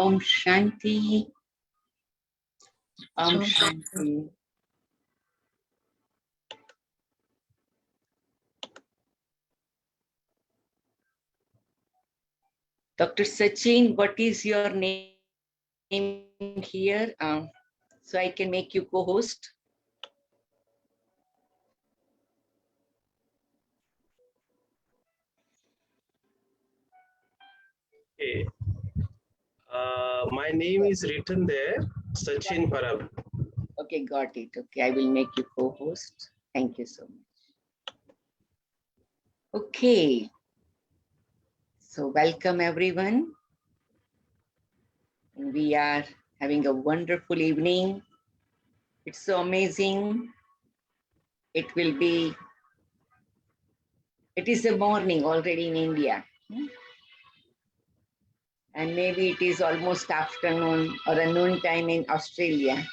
Om Shanti. Om Shanti. Dr. Sachin, what is your name here? So I can make you co-host. Okay. My name is written there, Sachin Parab. Okay, got it. Okay, I will make you co-host. Thank you so much. Okay. So welcome everyone. We are having a wonderful evening. It's so amazing. It is a morning already in India. And maybe it is almost afternoon or a noon time in Australia.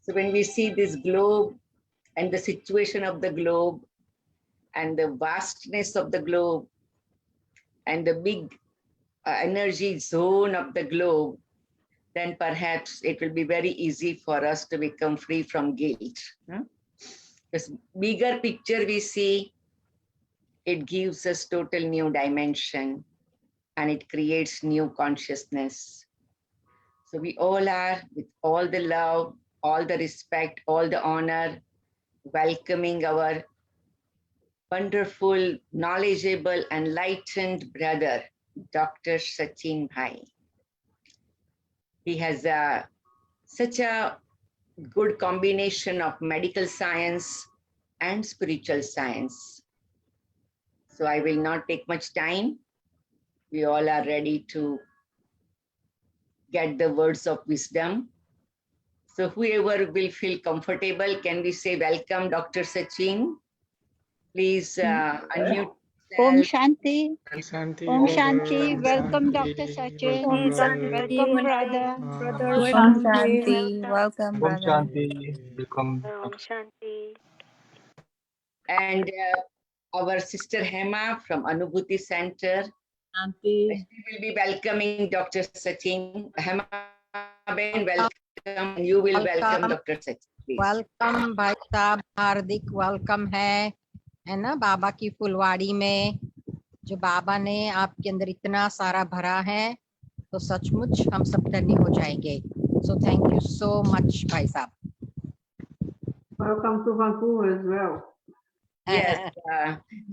So when we see this globe and the situation of the globe and the vastness of the globe and the big energy zone of the globe, then perhaps it will be very easy for us to become free from guilt. This bigger picture we see, it gives us total new dimension and it creates new consciousness. So we all are, with all the love, all the respect, all the honor, welcoming our wonderful, knowledgeable, enlightened brother, Dr. Sachin Bhai. He has such a good combination of medical science and spiritual science. So I will not take much time. We all are ready to get the words of wisdom. So whoever will feel comfortable, can we say welcome, Dr. Sachin? Please unmute. Om Shanti. Shanti. Om Shanti. Welcome, Dr. Sachin. Om Shanti. Welcome, brother. Om Shanti. Welcome, Om brother. Shanti. Welcome. Om Shanti. And our sister Hema from Anubhuti Center. Shanti. She will be welcoming Dr. Sachin. Hema Ben, welcome. You will welcome Dr. Sachin. Please. Welcome भाई साहब, हार्दिक welcome है ना बाबा की फुलवाड़ी में। जो बाबा ने आपके अंदर इतना सारा भरा है तो सचमुच हम सब धन्य हो जाएंगे। So thank you so much भाई साहब। Welcome to Vancouver as well. Yes,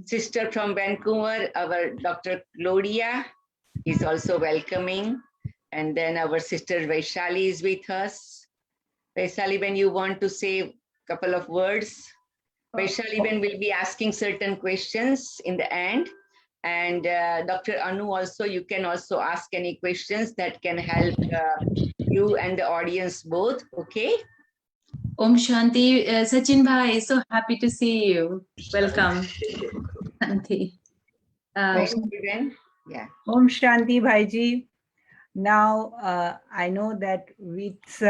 sister from Vancouver, our Dr. Claudia is also welcoming. And then our sister Vaishali is with us. Vaishali, when you want to say a couple of words, Vaishali Ben will be asking certain questions in the end. And Dr. Anu also, you can also ask any questions that can help you and the audience both, okay? Om Shanti, Sachin Bhai, so happy to see you. Welcome. Shanti. Yeah. Om Shanti Bhaiji. Now I know that with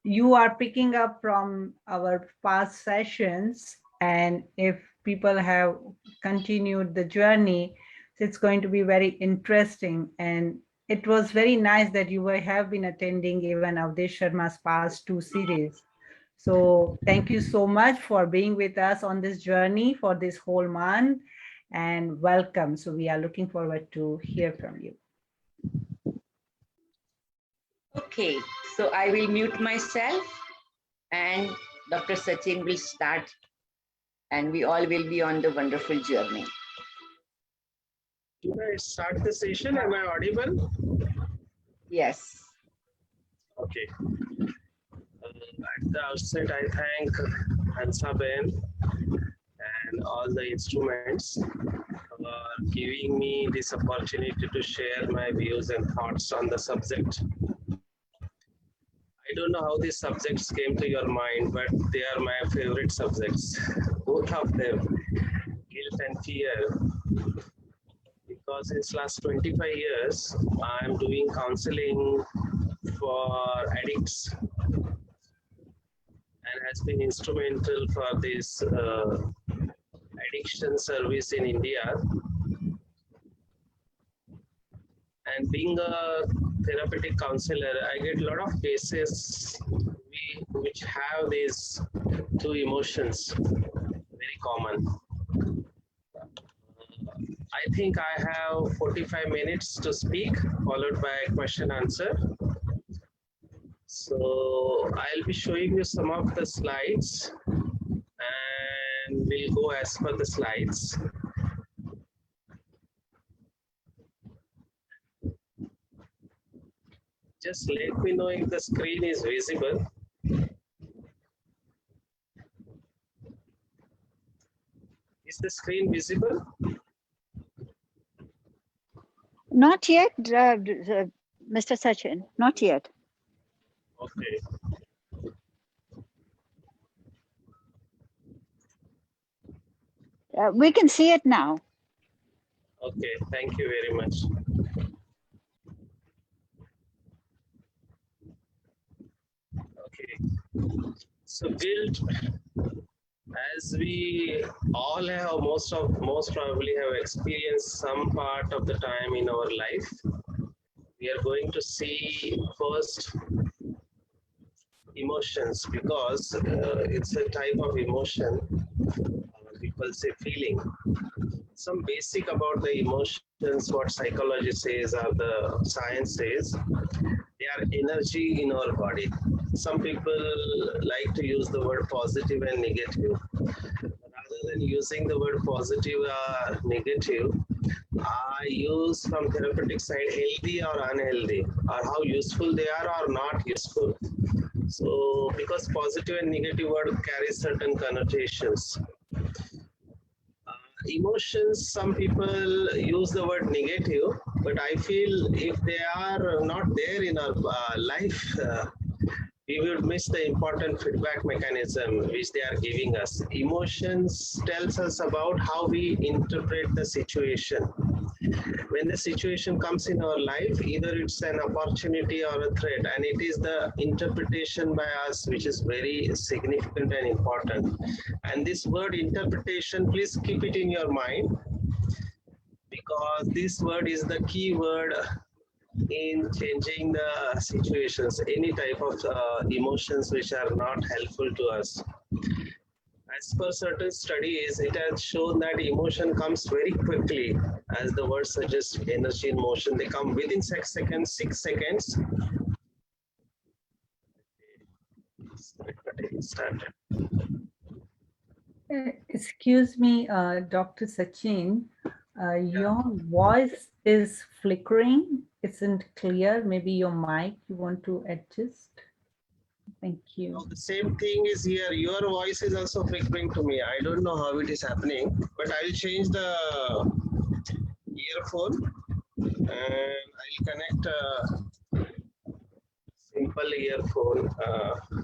you are picking up from our past sessions, and if people have continued the journey, it's going to be very interesting. And it was very nice that you have been attending even Avdesh Sharma's past 2 series. So thank you so much for being with us on this journey for this whole month, and welcome. So we are looking forward to hear from you. Okay, so I will mute myself and Dr. Sachin will start and we all will be on the wonderful journey. Should I start the session? Am I audible? Yes. Okay. At the outset, I thank Hansa Ben and all the instruments for giving me this opportunity to share my views and thoughts on the subject. I don't know how these subjects came to your mind, but they are my favorite subjects, both of them, guilt and fear. Because since last 25 years, I'm doing counseling for addicts and has been instrumental for this addiction service in India. And being a therapeutic counselor, I get a lot of cases which have these two emotions, very common. I think I have 45 minutes to speak, followed by a question answer. So I'll be showing you some of the slides and we'll go as per the slides. Just let me know if the screen is visible. Is the screen visible? Not yet, Mr. Sachin, not yet. Okay. We can see it now. Okay, thank you very much. Okay. So guilt, as we all have, most probably have experienced some part of the time in our life, we are going to see first emotions, because it's a type of emotion, people say feeling. Some basic about the emotions, what psychology says or the science says, they are energy in our body. Some people like to use the word positive and negative. Rather than using the word positive or negative, I use from therapeutic side healthy or unhealthy, or how useful they are or not useful. So because positive and negative word carry certain connotations. Emotions, some people use the word negative, but I feel if they are not there in our life, we would miss the important feedback mechanism which they are giving us. Emotions tells us about how we interpret the situation. When the situation comes in our life, either it's an opportunity or a threat, and it is the interpretation by us which is very significant and important. And this word interpretation, please keep it in your mind, because this word is the key word in changing the situations, any type of emotions which are not helpful to us. As per certain studies, it has shown that emotion comes very quickly, as the word suggests, energy in motion. They come within 6 seconds, 6 seconds. Started. Excuse me, Dr. Sachin, your voice is flickering, isn't clear. Maybe your mic you want to adjust. Thank you. Now, the same thing is here. Your voice is also flickering to me. I don't know how it is happening, but I'll change the earphone and I'll connect a simple earphone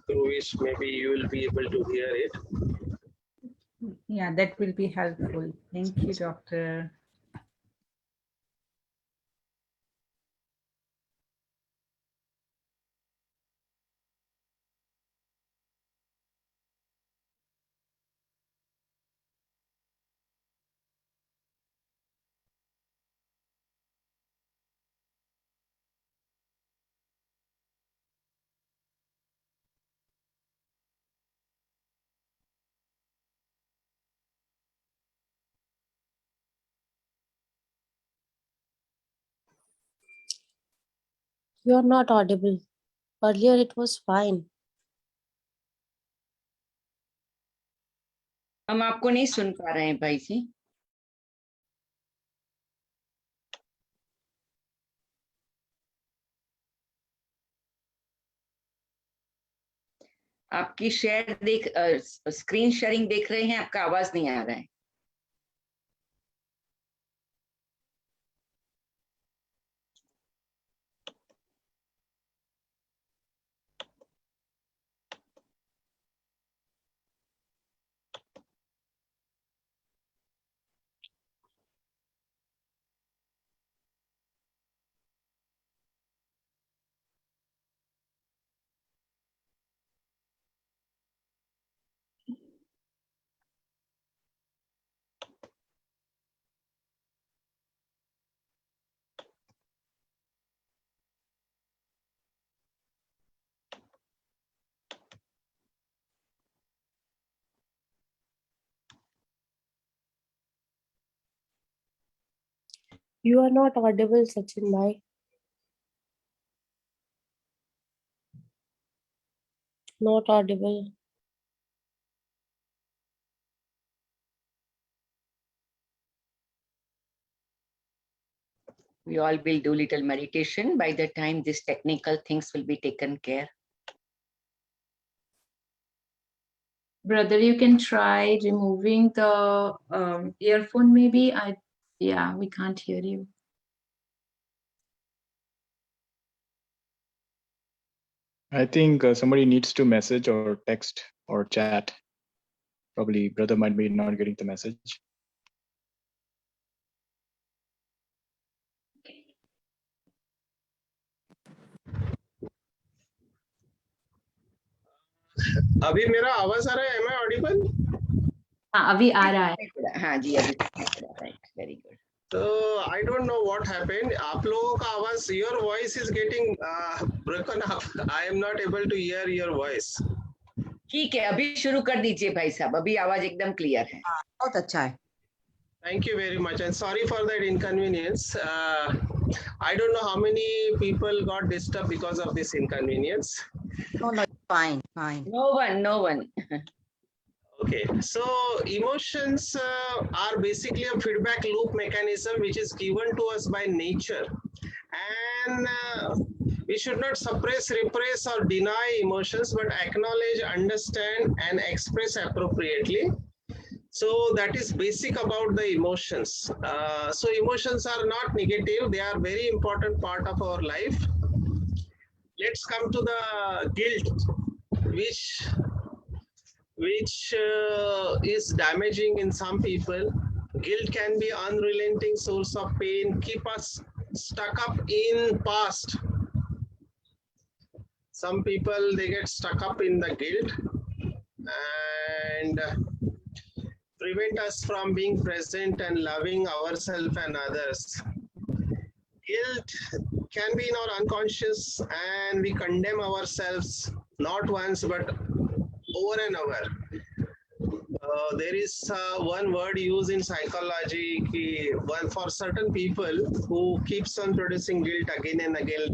through which maybe you will be able to hear it. Yeah, that will be helpful. Thank you, Doctor. You're not audible. Earlier it was fine. हम आपको नहीं सुन पा रहे हैं भाई जी. आपकी share देख screen sharing देख रहे हैं, आपका आवाज नहीं आ रहा है. You are not audible, Sachin bhai. Not audible. We all will do little meditation. By the time these technical things will be taken care. Brother, you can try removing the earphone maybe. Yeah, we can't hear you. I think somebody needs to message or text or chat. Probably brother might be not getting the message. अभी मेरा आवाज आ रहा है? Am I audible? हाँ, अभी आ रहा है. हाँ जी, अभी right, very good. So I don't know what happened. आप लोगों का आवाज, your voice is getting broken up. I am not able to hear your voice. ठीक है, अभी शुरू कर दीजिए भाई साहब, अभी आवाज एकदम क्लियर है. बहुत अच्छा है. Thank you very much and sorry for that inconvenience. I don't know how many people got disturbed because of this inconvenience. No, no, fine, fine. No one. Okay, so emotions are basically a feedback loop mechanism which is given to us by nature, and we should not suppress, repress or deny emotions but acknowledge, understand and express appropriately. So that is basic about the emotions. So emotions are not negative, they are very important part of our life. Let's come to the guilt, which is damaging in some people. Guilt can be unrelenting source of pain, keep us stuck up in past. Some people, they get stuck up in the guilt and prevent us from being present and loving ourselves and others. Guilt can be in our unconscious and we condemn ourselves not once but over and over. There is one word used in psychology for certain people who keeps on producing guilt again and again.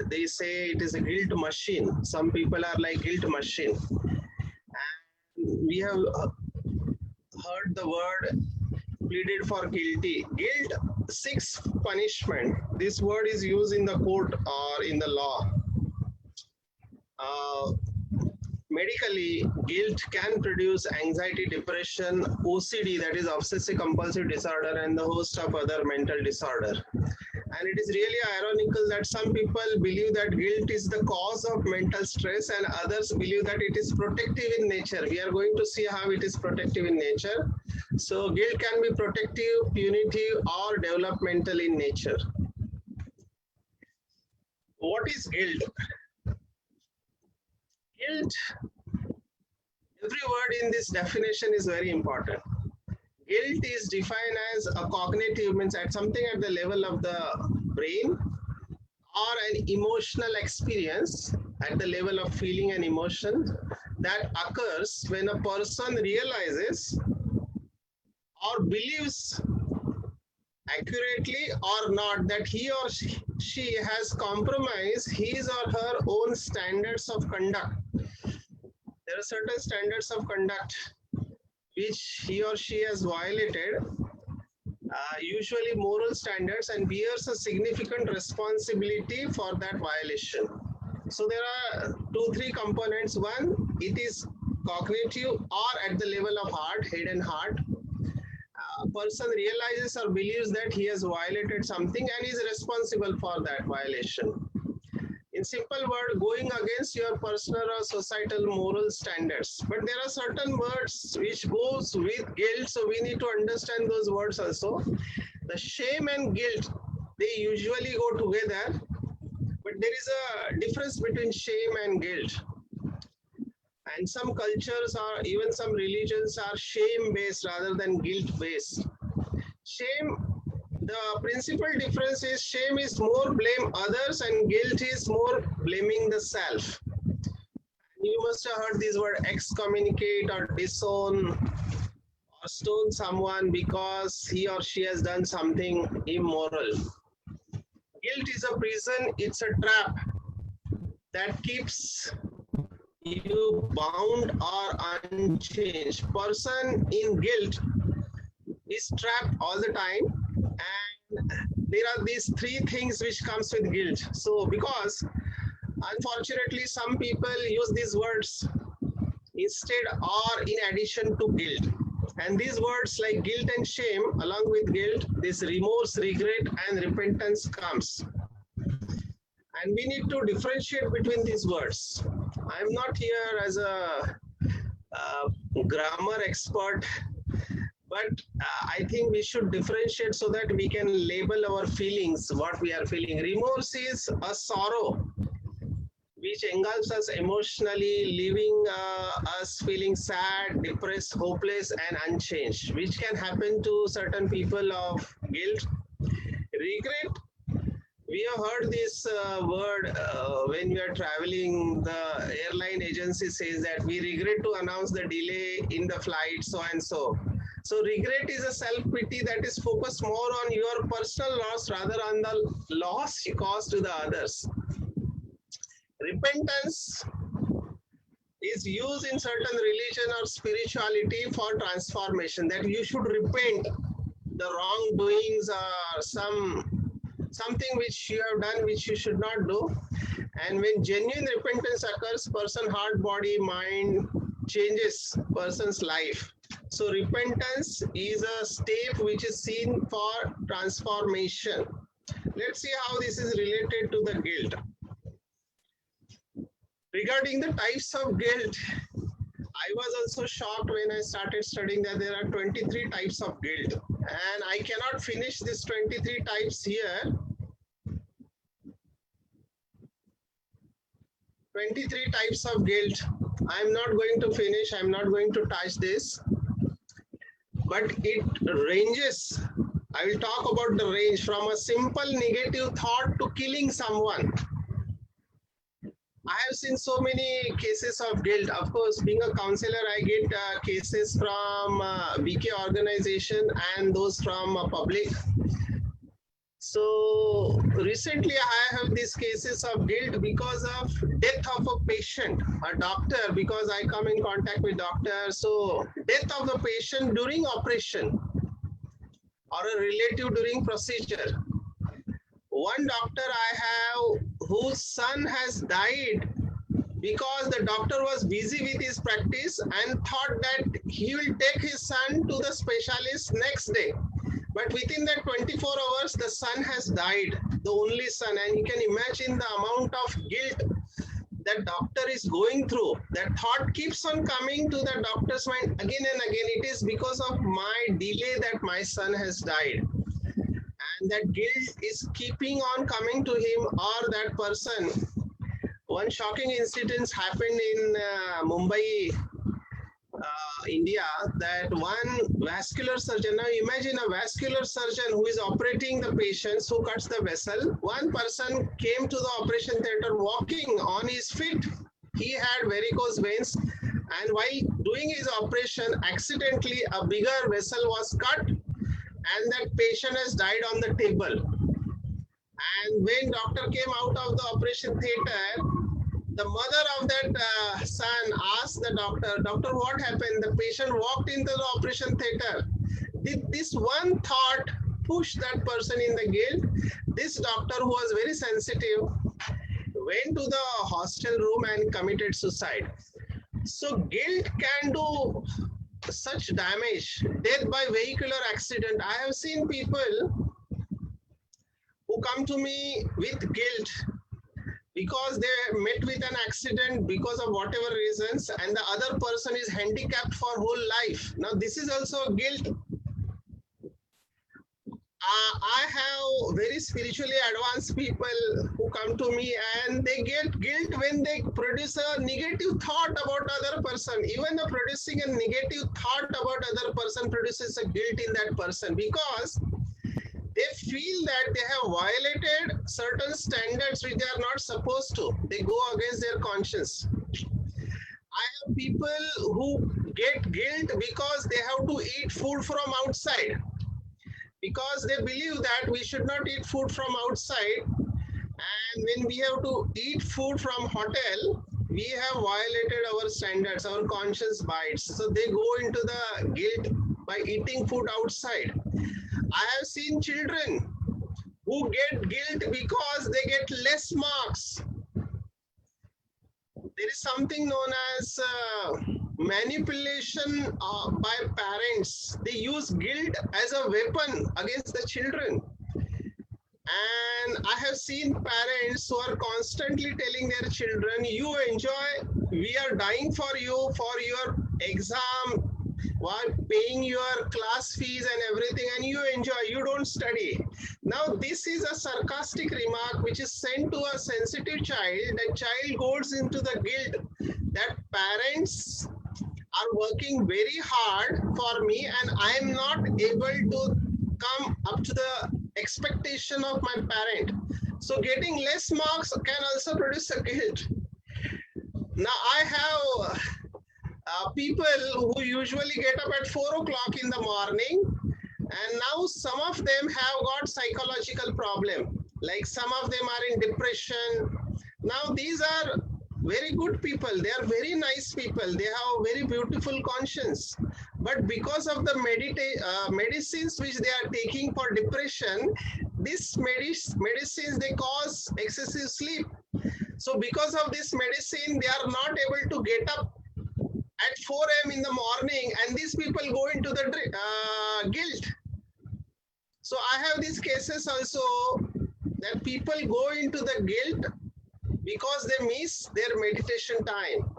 They say it is a guilt machine. Some people are like guilt machine. And we have heard the word pleaded for guilty. Guilt seeks punishment. This word is used in the court or in the law. Medically, guilt can produce anxiety, depression, OCD, that is obsessive compulsive disorder, and the host of other mental disorder. And it is really ironical that some people believe that guilt is the cause of mental stress and others believe that it is protective in nature. We are going to see how it is protective in nature. So guilt can be protective, punitive, or developmental in nature. What is guilt? Guilt, every word in this definition is very important. Guilt is defined as a cognitive, means at something at the level of the brain, or an emotional experience at the level of feeling and emotion that occurs when a person realizes or believes accurately or not that he or she has compromised his or her own standards of conduct. There are certain standards of conduct which he or she has violated, usually moral standards, and bears a significant responsibility for that violation. So there are 2-3 components. One, it is cognitive or at the level of heart, head and heart. A person realizes or believes that he has violated something and is responsible for that violation. In simple word, going against your personal or societal moral standards. But there are certain words which goes with guilt, so we need to understand those words also. The shame and guilt, they usually go together, but there is a difference between shame and guilt. And some cultures or even some religions are shame based rather than guilt based. Shame, the principal difference is shame is more blame others and guilt is more blaming the self. You must have heard this word excommunicate or disown or stone someone because he or she has done something immoral. Guilt is a prison, it's a trap that keeps you bound or unchanged. Person in guilt is trapped all the time, and there are these 3 things which comes with guilt. So because unfortunately some people use these words instead or in addition to guilt, and these words like guilt and shame, along with guilt, this remorse, regret and repentance comes. And we need to differentiate between these words. I'm not here as a grammar expert, but I think we should differentiate so that we can label our feelings, what we are feeling. Remorse is a sorrow which engulfs us emotionally, leaving us feeling sad, depressed, hopeless and unchanged, which can happen to certain people of guilt. Regret, we have heard this word when we are traveling. The airline agency says that we regret to announce the delay in the flight, so and so. So regret is a self-pity that is focused more on your personal loss rather on the loss you caused to the others. Repentance is used in certain religion or spirituality for transformation, that you should repent the wrongdoings or something which you have done which you should not do. And when genuine repentance occurs, person, heart, body, mind changes person's life. So repentance is a step which is seen for transformation. Let's see how this is related to the guilt. Regarding the types of guilt, I was also shocked when I started studying that there are 23 types of guilt, and I cannot finish these 23 types here. 23 types of guilt. I'm not going to finish, I'm not going to touch this, but it ranges. I will talk about the range from a simple negative thought to killing someone. I have seen so many cases of guilt. Of course, being a counselor, I get cases from BK organization and those from public. So recently I have these cases of guilt because of death of a patient, a doctor, because I come in contact with doctors. So death of the patient during operation or a relative during procedure. One doctor I have whose son has died because the doctor was busy with his practice and thought that he will take his son to the specialist next day. But within that 24 hours, the son has died, the only son. And you can imagine the amount of guilt that doctor is going through. That thought keeps on coming to the doctor's mind again and again. It is because of my delay that my son has died. And that guilt is keeping on coming to him or that person. One shocking incident happened in Mumbai, India, that one vascular surgeon, now imagine a vascular surgeon who is operating the patients, who cuts the vessel. One person came to the operation theater walking on his feet. He had varicose veins, and while doing his operation, accidentally a bigger vessel was cut and that patient has died on the table. And when doctor came out of the operation theater, the mother of that son asked the doctor, "Doctor, what happened?" The patient walked into the operation theater. Did this one thought push that person in the guilt? This doctor, who was very sensitive, went to the hostel room and committed suicide. So guilt can do such damage, death by vehicular accident. I have seen people who come to me with guilt because they met with an accident because of whatever reasons, and the other person is handicapped for whole life. Now this is also guilt. I have very spiritually advanced people who come to me and they get guilt when they produce a negative thought about other person. Even the producing a negative thought about other person produces a guilt in that person, because they feel that they have violated certain standards which they are not supposed to. They go against their conscience. I have people who get guilt because they have to eat food from outside, because they believe that we should not eat food from outside, and when we have to eat food from hotel, we have violated our standards, our conscience bites. So they go into the guilt by eating food outside. I have seen children who get guilt because they get less marks. There is something known as manipulation by parents. They use guilt as a weapon against the children. And I have seen parents who are constantly telling their children, you enjoy, we are dying for you for your exam, while paying your class fees and everything, and you enjoy, you don't study. Now this is a sarcastic remark which is sent to a sensitive child. That child goes into the guilt that parents are working very hard for me and I am not able to come up to the expectation of my parent. So getting less marks can also produce a guilt. Now I have people who usually get up at 4 o'clock in the morning, and now some of them have got psychological problem. Like some of them are in depression. Now these are very good people. They are very nice people. They have very beautiful conscience. But because of the medicines which they are taking for depression, these medicines, they cause excessive sleep. So because of this medicine, they are not able to get up at 4 a.m. in the morning, and these people go into the guilt. So I have these cases also that people go into the guilt because they miss their meditation time.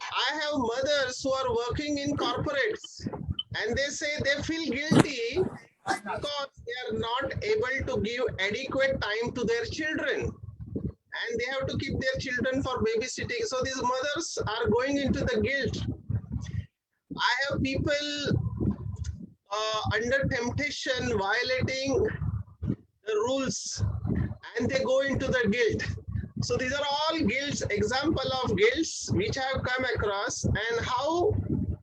I have mothers who are working in corporates and they say they feel guilty because they are not able to give adequate time to their children, and they have to keep their children for babysitting. So these mothers are going into the guilt. I have people under temptation violating the rules, and they go into the guilt. So these are all guilts, example of guilts which I have come across, and how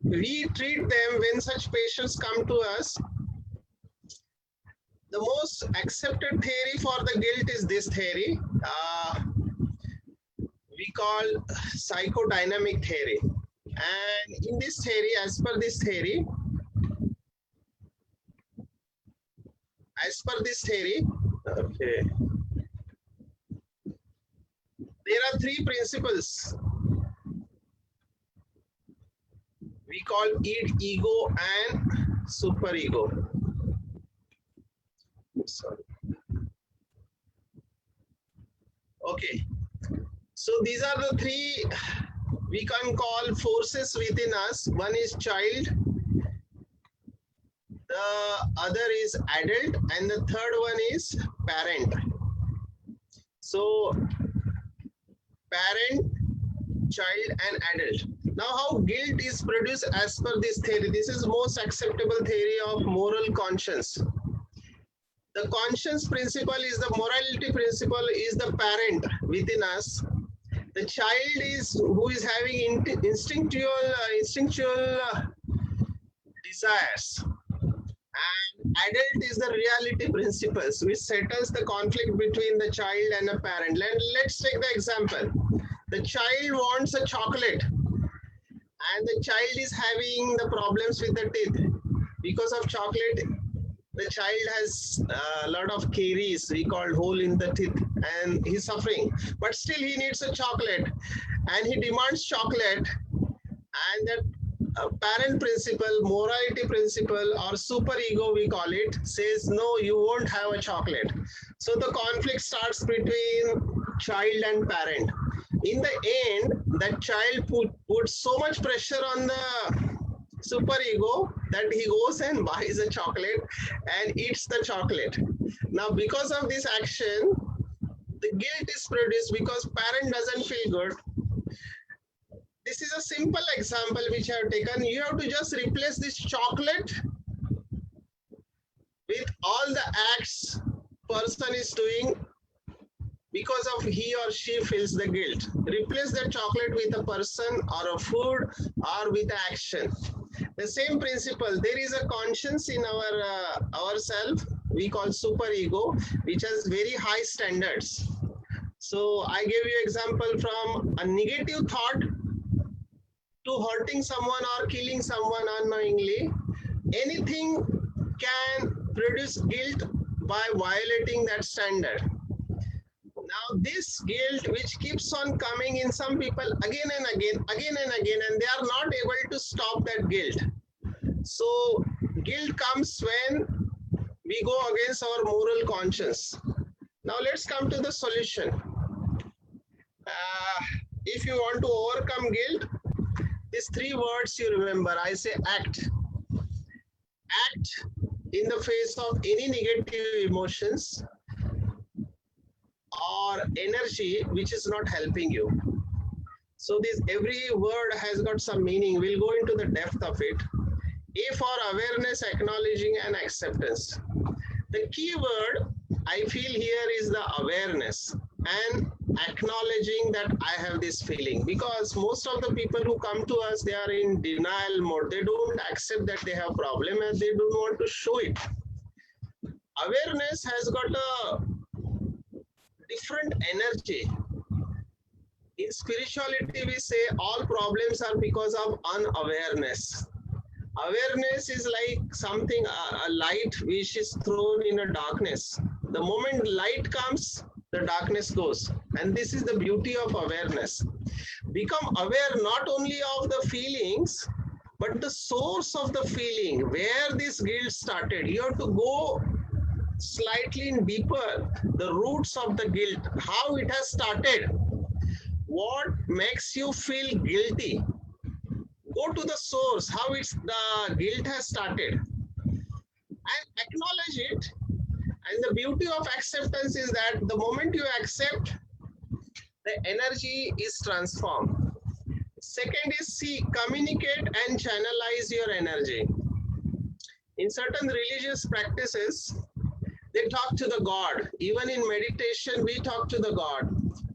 we treat them when such patients come to us. The most accepted theory for the guilt is this theory. We call psychodynamic theory. And in this theory, as per this theory, okay, there are 3 principles. We call id, ego, and superego. Sorry. Okay. So these are the 3 we can call forces within us. One is child, the other is adult, and the third one is parent. So parent, child, and adult. Now how guilt is produced as per this theory. This is most acceptable theory of moral conscience. The conscience principle is the morality principle is the parent within us. The child is who is having instinctual desires, and adult is the reality principles which settles the conflict between the child and the parent. Let's take the example. The child wants a chocolate, and the child is having the problems with the teeth. Because of chocolate, the child has a lot of caries, we call hole in the teeth, and he's suffering, but still he needs a chocolate and he demands chocolate, and that parent principle, morality principle, or super ego we call it, says no, you won't have a chocolate. So the conflict starts between child and parent. In the end, that child puts so much pressure on the super ego that he goes and buys a chocolate and eats the chocolate. Now, because of this action, the guilt is produced because parent doesn't feel good. This is a simple example which I have taken. You have to just replace this chocolate with all the acts person is doing because of he or she feels the guilt. Replace the chocolate with a person or a food or with action. The same principle. There is a conscience in ourself we call super ego, which has very high standards. So I gave you example from a negative thought to hurting someone or killing someone unknowingly. Anything can produce guilt by violating that standard. Now this guilt which keeps on coming in some people again and again, and they are not able to stop that guilt. So guilt comes when we go against our moral conscience. Now let's come to the solution. If you want to overcome guilt, these three words you remember. I say act. Act in the face of any negative emotions or energy which is not helping you. So this every word has got some meaning. We'll go into the depth of it. A for awareness, acknowledging, and acceptance. The key word I feel here is the awareness and acknowledging that I have this feeling, because most of the people who come to us, they are in denial mode. They don't accept that they have problem and they don't want to show it. Awareness has got a different energy. In spirituality, we say all problems are because of unawareness. Awareness is like something, a light which is thrown in a darkness. The moment light comes, the darkness goes. And this is the beauty of awareness. Become aware not only of the feelings, but the source of the feeling, where this guilt started. You have to go slightly deeper, the roots of the guilt, how it has started, what makes you feel guilty. Go to the source, how the guilt has started, and acknowledge it. And the beauty of acceptance is that the moment you accept, the energy is transformed. Second is see, communicate and channelize your energy. In certain religious practices, they talk to the God. Even in meditation, we talk to the God,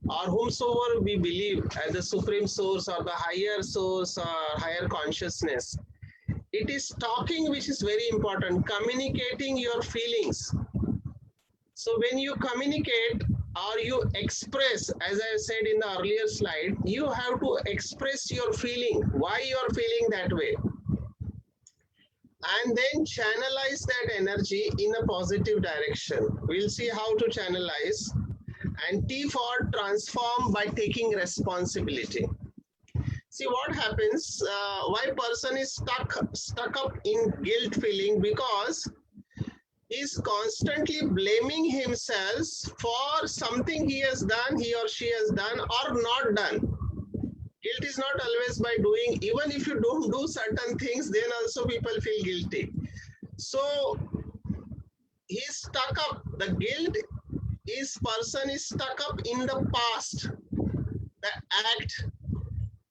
or whomsoever we believe as the supreme source or the higher source or higher consciousness. It is talking which is very important, communicating your feelings. So when you communicate or you express, as I said in the earlier slide, you have to express your feeling, why you are feeling that way. And then channelize that energy in a positive direction. We'll see how to channelize. And T for transform by taking responsibility. See what happens, why person is stuck up in guilt feeling, because he's constantly blaming himself for something he has done, he or she has done or not done. Guilt is not always by doing. Even if you don't do certain things, then also people feel guilty. So he's stuck up. The guilt is person is stuck up in the past. The act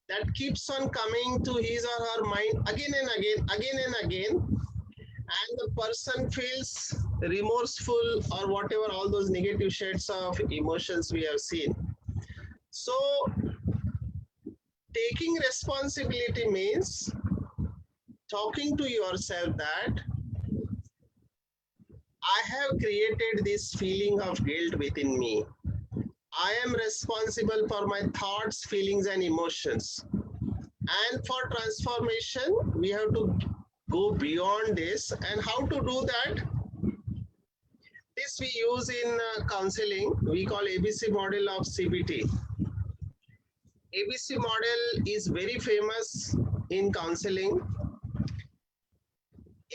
that keeps on coming to his or her mind again and again. And the person feels remorseful or whatever, all those negative shades of emotions we have seen. So taking responsibility means talking to yourself that I have created this feeling of guilt within me. I am responsible for my thoughts, feelings, and emotions. And for transformation, we have to go beyond this. And how to do that? This we use in counseling. We call ABC model of CBT. ABC model is very famous in counseling.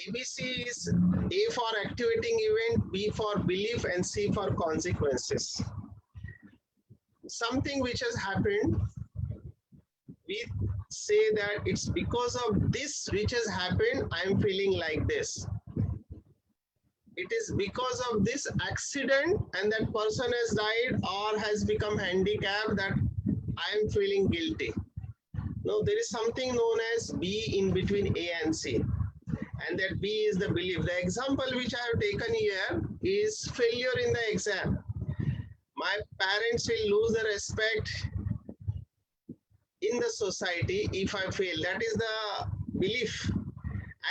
ABC is A for activating event, B for belief, and C for consequences. Something which has happened, we say that it's because of this which has happened, I'm feeling like this. It is because of this accident and that person has died or has become handicapped that I am feeling guilty. No, there is something known as B in between A and C. And that B is the belief. The example which I have taken here is failure in the exam. My parents will lose the respect in the society if I fail. That is the belief.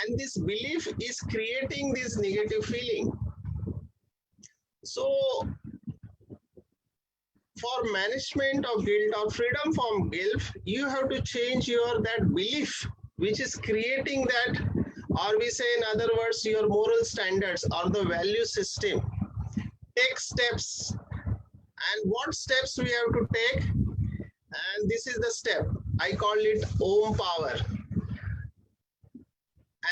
And this belief is creating this negative feeling. So, for management of guilt or freedom from guilt, you have to change that belief which is creating that, or we say in other words, your moral standards or the value system. Take steps. And what steps we have to take? And this is the step. I call it Om power.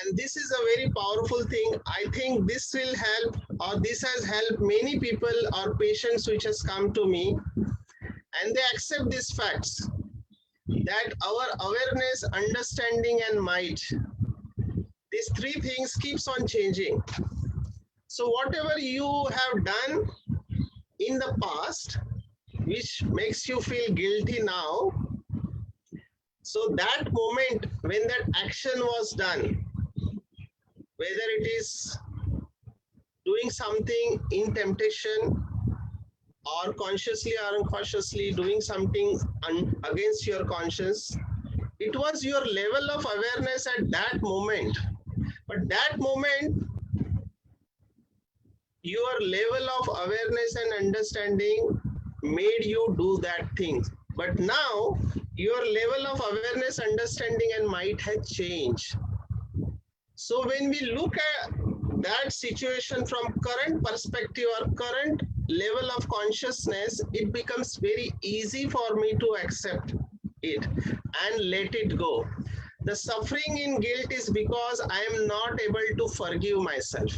And this is a very powerful thing. I think this will help, or this has helped many people or patients which has come to me, and they accept these facts that our awareness, understanding, and might, these three things keeps on changing. So whatever you have done in the past, which makes you feel guilty now, so that moment when that action was done, whether it is doing something in temptation or consciously or unconsciously doing something against your conscience, it was your level of awareness at that moment. But that moment, your level of awareness and understanding made you do that thing. But now, your level of awareness, understanding, and might has changed. So when we look at that situation from current perspective or current level of consciousness, it becomes very easy for me to accept it and let it go. The suffering in guilt is because I am not able to forgive myself.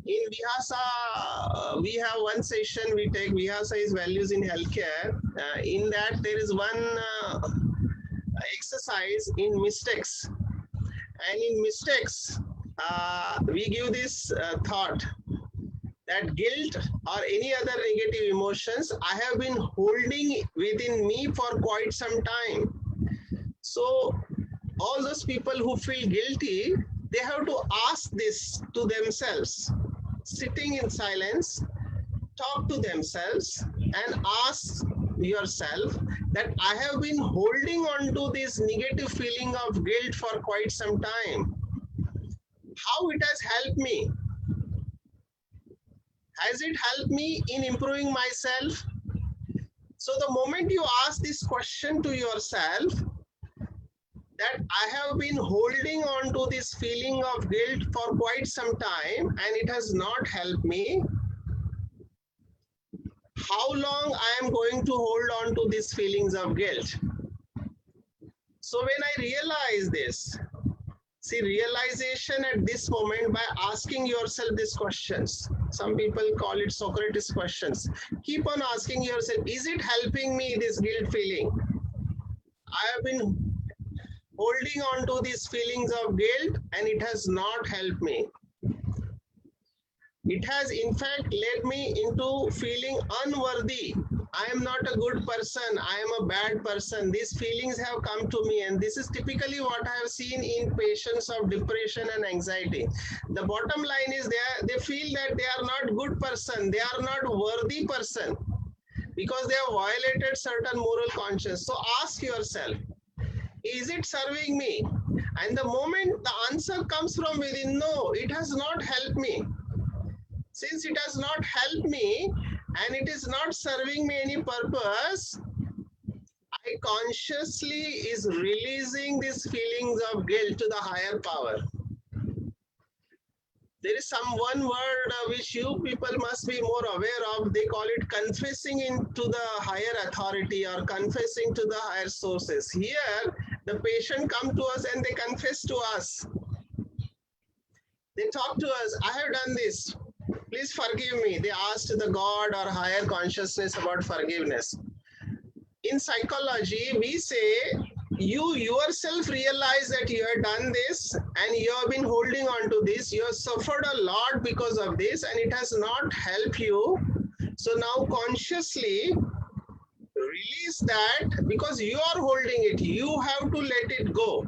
In Vihasa, we have one session we take. Vihasa is values in healthcare. In that, there is one exercise in mistakes. And in mistakes, we give this thought that guilt or any other negative emotions I have been holding within me for quite some time. So all those people who feel guilty, they have to ask this to themselves. Sitting in silence, talk to themselves and ask yourself that I have been holding on to this negative feeling of guilt for quite some time. How it has helped me? Has it helped me in improving myself? So the moment you ask this question to yourself, that I have been holding on to this feeling of guilt for quite some time and it has not helped me, how long I am going to hold on to these feelings of guilt? So when I realize this, see, realization at this moment by asking yourself these questions. Some people call it Socrates questions. Keep on asking yourself, is it helping me, this guilt feeling? I have been holding on to these feelings of guilt and it has not helped me. It has in fact led me into feeling unworthy. I am not a good person. I am a bad person. These feelings have come to me, and this is typically what I have seen in patients of depression and anxiety. The bottom line is they feel that they are not good person. They are not worthy person because they have violated certain moral conscience. So ask yourself, is it serving me? And the moment the answer comes from within, no, it has not helped me. Since it has not helped me and it is not serving me any purpose, I consciously is releasing these feelings of guilt to the higher power. There is some one word which you people must be more aware of. They call it confessing into the higher authority or confessing to the higher sources. Here, the patient come to us and they confess to us. They talk to us, I have done this. Please forgive me. They asked the God or higher consciousness about forgiveness. In psychology, we say you yourself realize that you have done this and you have been holding on to this. You have suffered a lot because of this and it has not helped you. So now consciously release that because you are holding it. You have to let it go.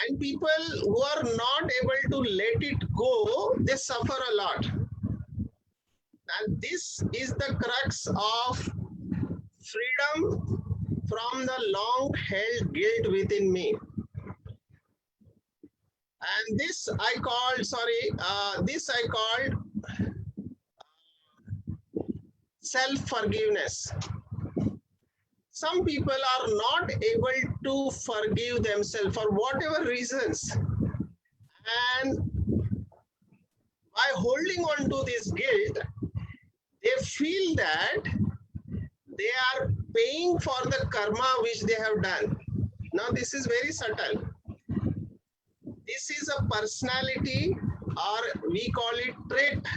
And people who are not able to let it go, they suffer a lot. And this is the crux of freedom from the long held guilt within me. And this I called self-forgiveness. Some people are not able to forgive themselves for whatever reasons. And by holding on to this guilt, they feel that they are paying for the karma which they have done. Now this is very subtle. This is a personality, or we call it trait,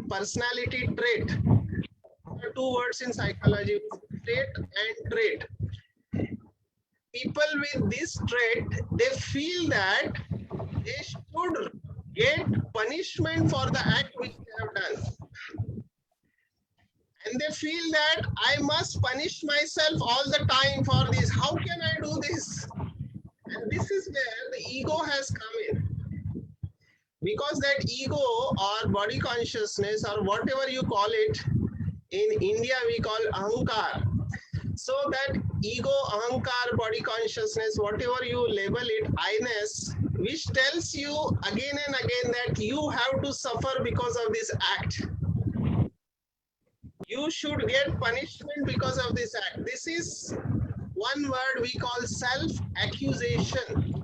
personality trait. There are two words in psychology, trait and trait. People with this trait, they feel that they should get punishment for the act which they have done. And they feel that I must punish myself all the time for this. How can I do this? And this is where the ego has come in. Because that ego or body consciousness or whatever you call it, in India we call ahankar. So that ego, ahankar, body consciousness, whatever you label it, I-ness, which tells you again and again that you have to suffer because of this act. You should get punishment because of this act. This is one word we call self-accusation.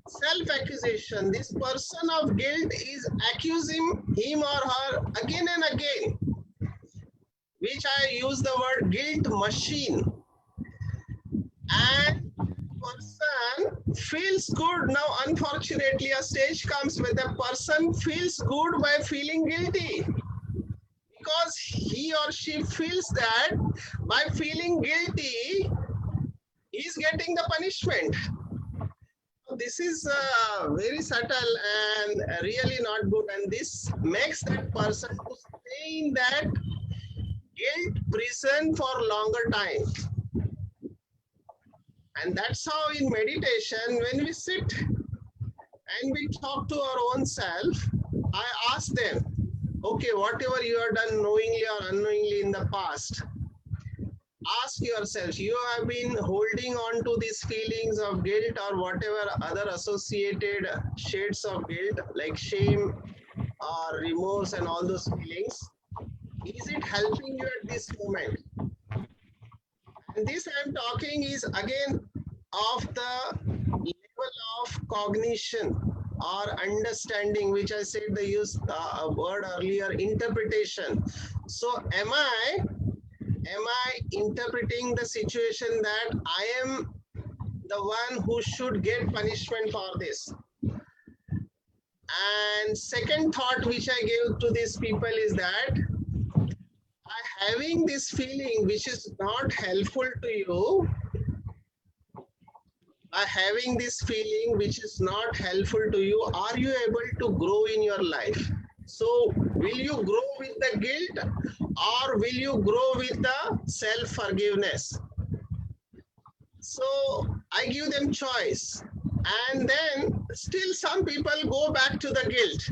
Self-accusation. This person of guilt is accusing him or her again and again, which I use the word guilt machine. And person feels good. Now, unfortunately, a stage comes where the person feels good by feeling guilty. Because he or she feels that by feeling guilty, he's getting the punishment. This is very subtle and really not good. And this makes that person to stay in that guilt prison for longer time. And that's how in meditation, when we sit and we talk to our own self, I ask them, okay, whatever you have done knowingly or unknowingly in the past, ask yourself, you have been holding on to these feelings of guilt or whatever other associated shades of guilt like shame or remorse and all those feelings. Is it helping you at this moment? And this I'm talking is again of the level of cognition or understanding, which I said they used a word earlier, interpretation. So am I interpreting the situation that I am the one who should get punishment for this? And second thought which I gave to these people is that by having this feeling which is not helpful to you, by having this feeling which is not helpful to you, are you able to grow in your life? So will you grow with the guilt or will you grow with the self-forgiveness? So I give them choice. And then still some people go back to the guilt.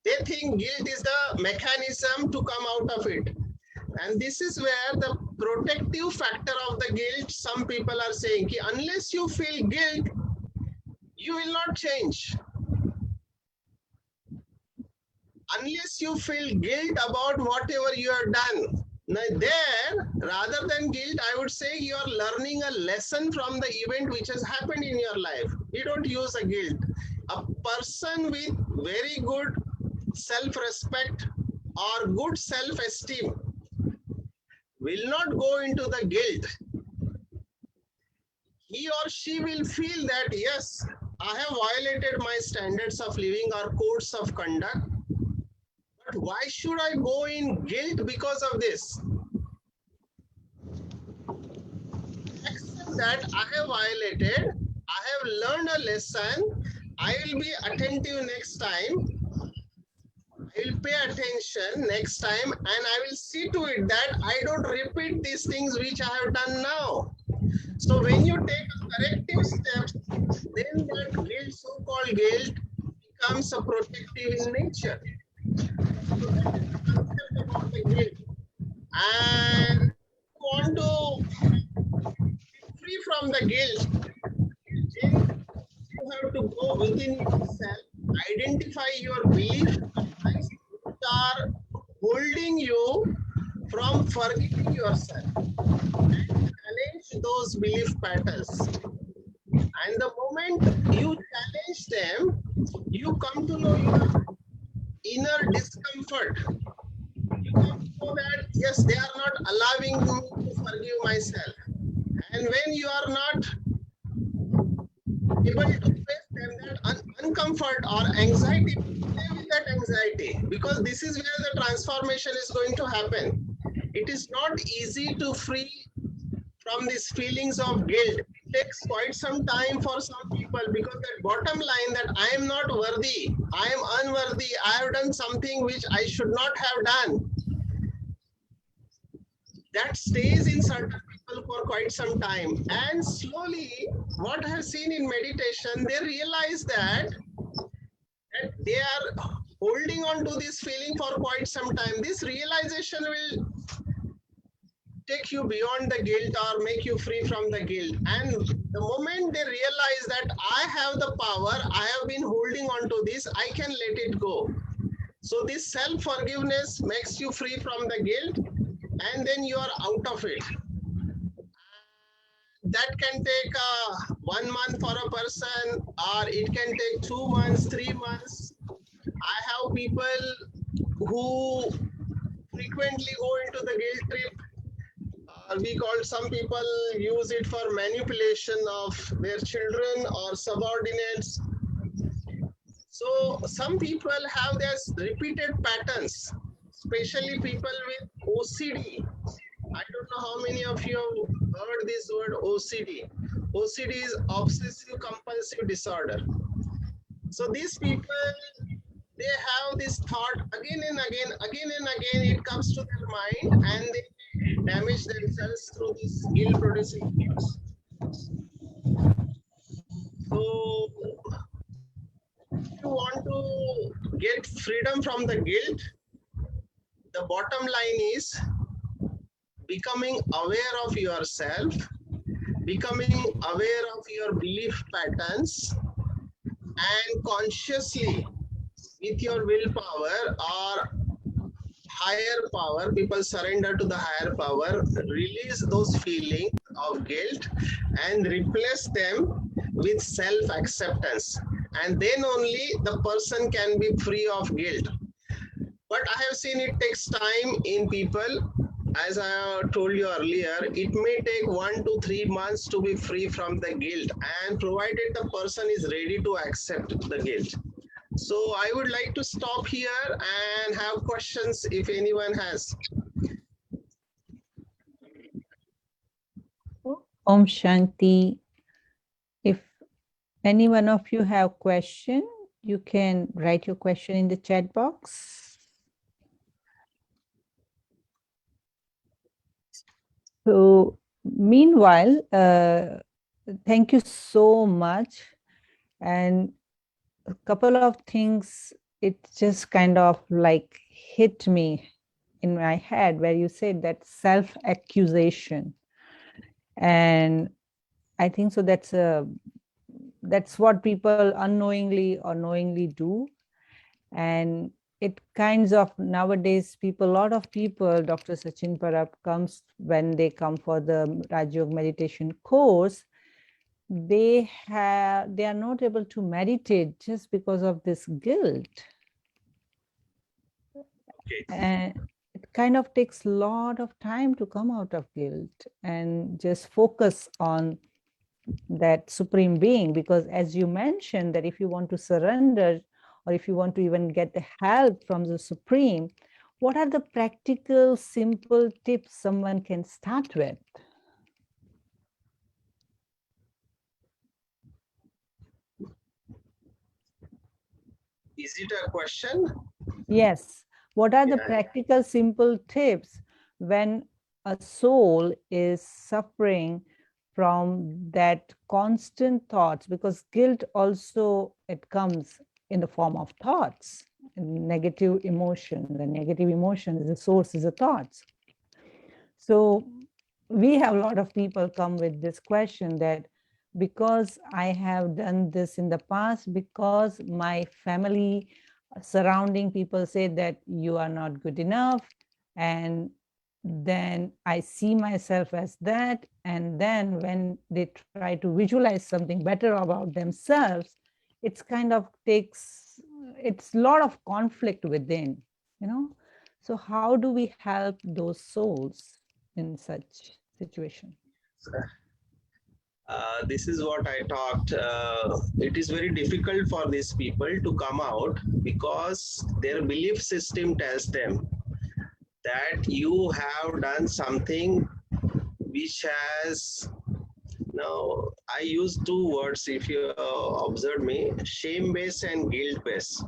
They think guilt is the mechanism to come out of it. And this is where the protective factor of the guilt, some people are saying, unless you feel guilt, you will not change. Unless you feel guilt about whatever you have done. Now there, rather than guilt, I would say you are learning a lesson from the event which has happened in your life. You don't use a guilt. a person with very good self-respect or good self-esteem will not go into the guilt. He or she will feel that, yes, I have violated my standards of living or codes of conduct, but why should I go in guilt because of this? Accept that I have violated, I have learned a lesson, I will be attentive next time, I will pay attention next time, and I will see to it that I don't repeat these things which I have done now. So when you take corrective steps, then that guilt, so-called guilt, becomes a protective in nature. So that is the concept about the guilt. And if you want to be free from the guilt, then you have to go within yourself, identify your belief patterns which are holding you from forgiving yourself, challenge those belief patterns. And the moment you challenge them, you come to know your inner discomfort. You come to know that, yes, they are not allowing me to forgive myself. And when you are not able to face them, that uncomfort or anxiety, stay with that anxiety, because this is where the transformation is going to happen. It is not easy to free from these feelings of guilt. It takes quite some time for some people, because that bottom line, that I am not worthy, I am unworthy, I have done something which I should not have done, that stays in certain people for quite some time. And slowly, what I have seen in meditation, they realize that they are holding on to this feeling for quite some time. This realization will take you beyond the guilt or make you free from the guilt. And the moment they realize that I have the power, I have been holding on to this, I can let it go. So this self-forgiveness makes you free from the guilt, and then you are out of it. That can take 1 month for a person, or it can take 2 months, 3 months. I have people who frequently go into the guilt trip. We call, some people use it for manipulation of their children or subordinates. So some people have these repeated patterns, especially people with OCD. I don't know how many of you have heard this word OCD. OCD is obsessive compulsive disorder. So these people, they have this thought again and again, it comes to their mind, and they damage themselves through these guilt producing thoughts. So if you want to get freedom from the guilt, the bottom line is becoming aware of yourself, becoming aware of your belief patterns, and consciously, with your willpower or higher power, people surrender to the higher power, release those feelings of guilt and replace them with self-acceptance. And then only the person can be free of guilt. But I have seen it takes time in people. As I told you earlier, it may take 1 to 3 months to be free from the guilt, and provided the person is ready to accept the guilt. So I would like to stop here and have questions if anyone has. Om Shanti. If any one of you have question, you can write your question in the chat box. So meanwhile, thank you so much. And a couple of things, it just kind of like hit me in my head where you said that self-accusation. And I think so that's what people unknowingly or knowingly do. And it kinds of nowadays a lot of people, Dr. Sachin Parab comes when they come for the Raj Yoga meditation course, they are not able to meditate just because of this guilt. Okay. And it kind of takes a lot of time to come out of guilt and just focus on that supreme being, because as you mentioned, that if you want to surrender, or if you want to even get the help from the supreme, what are the practical simple tips someone can start with? Is it a question? Yes. What are the Yeah. practical simple tips when a soul is suffering from that constant thoughts? Because guilt also, it comes in the form of thoughts, negative emotion. The negative emotion is the source, is the thoughts. So we have a lot of people come with this question that because I have done this in the past, because my family surrounding people say that you are not good enough, and then I see myself as that, and then when they try to visualize something better about themselves, it's kind of takes, it's a lot of conflict within, you know. So how do we help those souls in such situation? This is what I talked. It is very difficult for these people to come out because their belief system tells them that you have done something which has, now I use two words if you observe me, shame based and guilt based.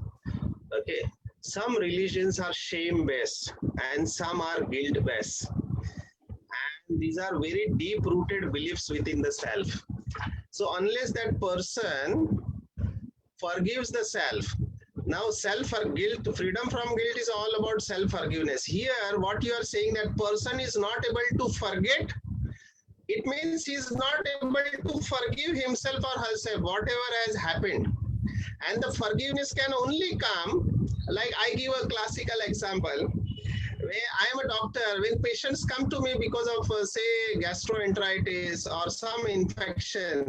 Okay, some religions are shame based and some are guilt based, and these are very deep rooted beliefs within the self. So unless that person forgives the self, now self or guilt, freedom from guilt is all about self forgiveness. Here what you are saying, that person is not able to forget, it means he is not able to forgive himself or herself whatever has happened. And the forgiveness can only come, like I give a classical example. I am a doctor. When patients come to me because of say gastroenteritis or some infection,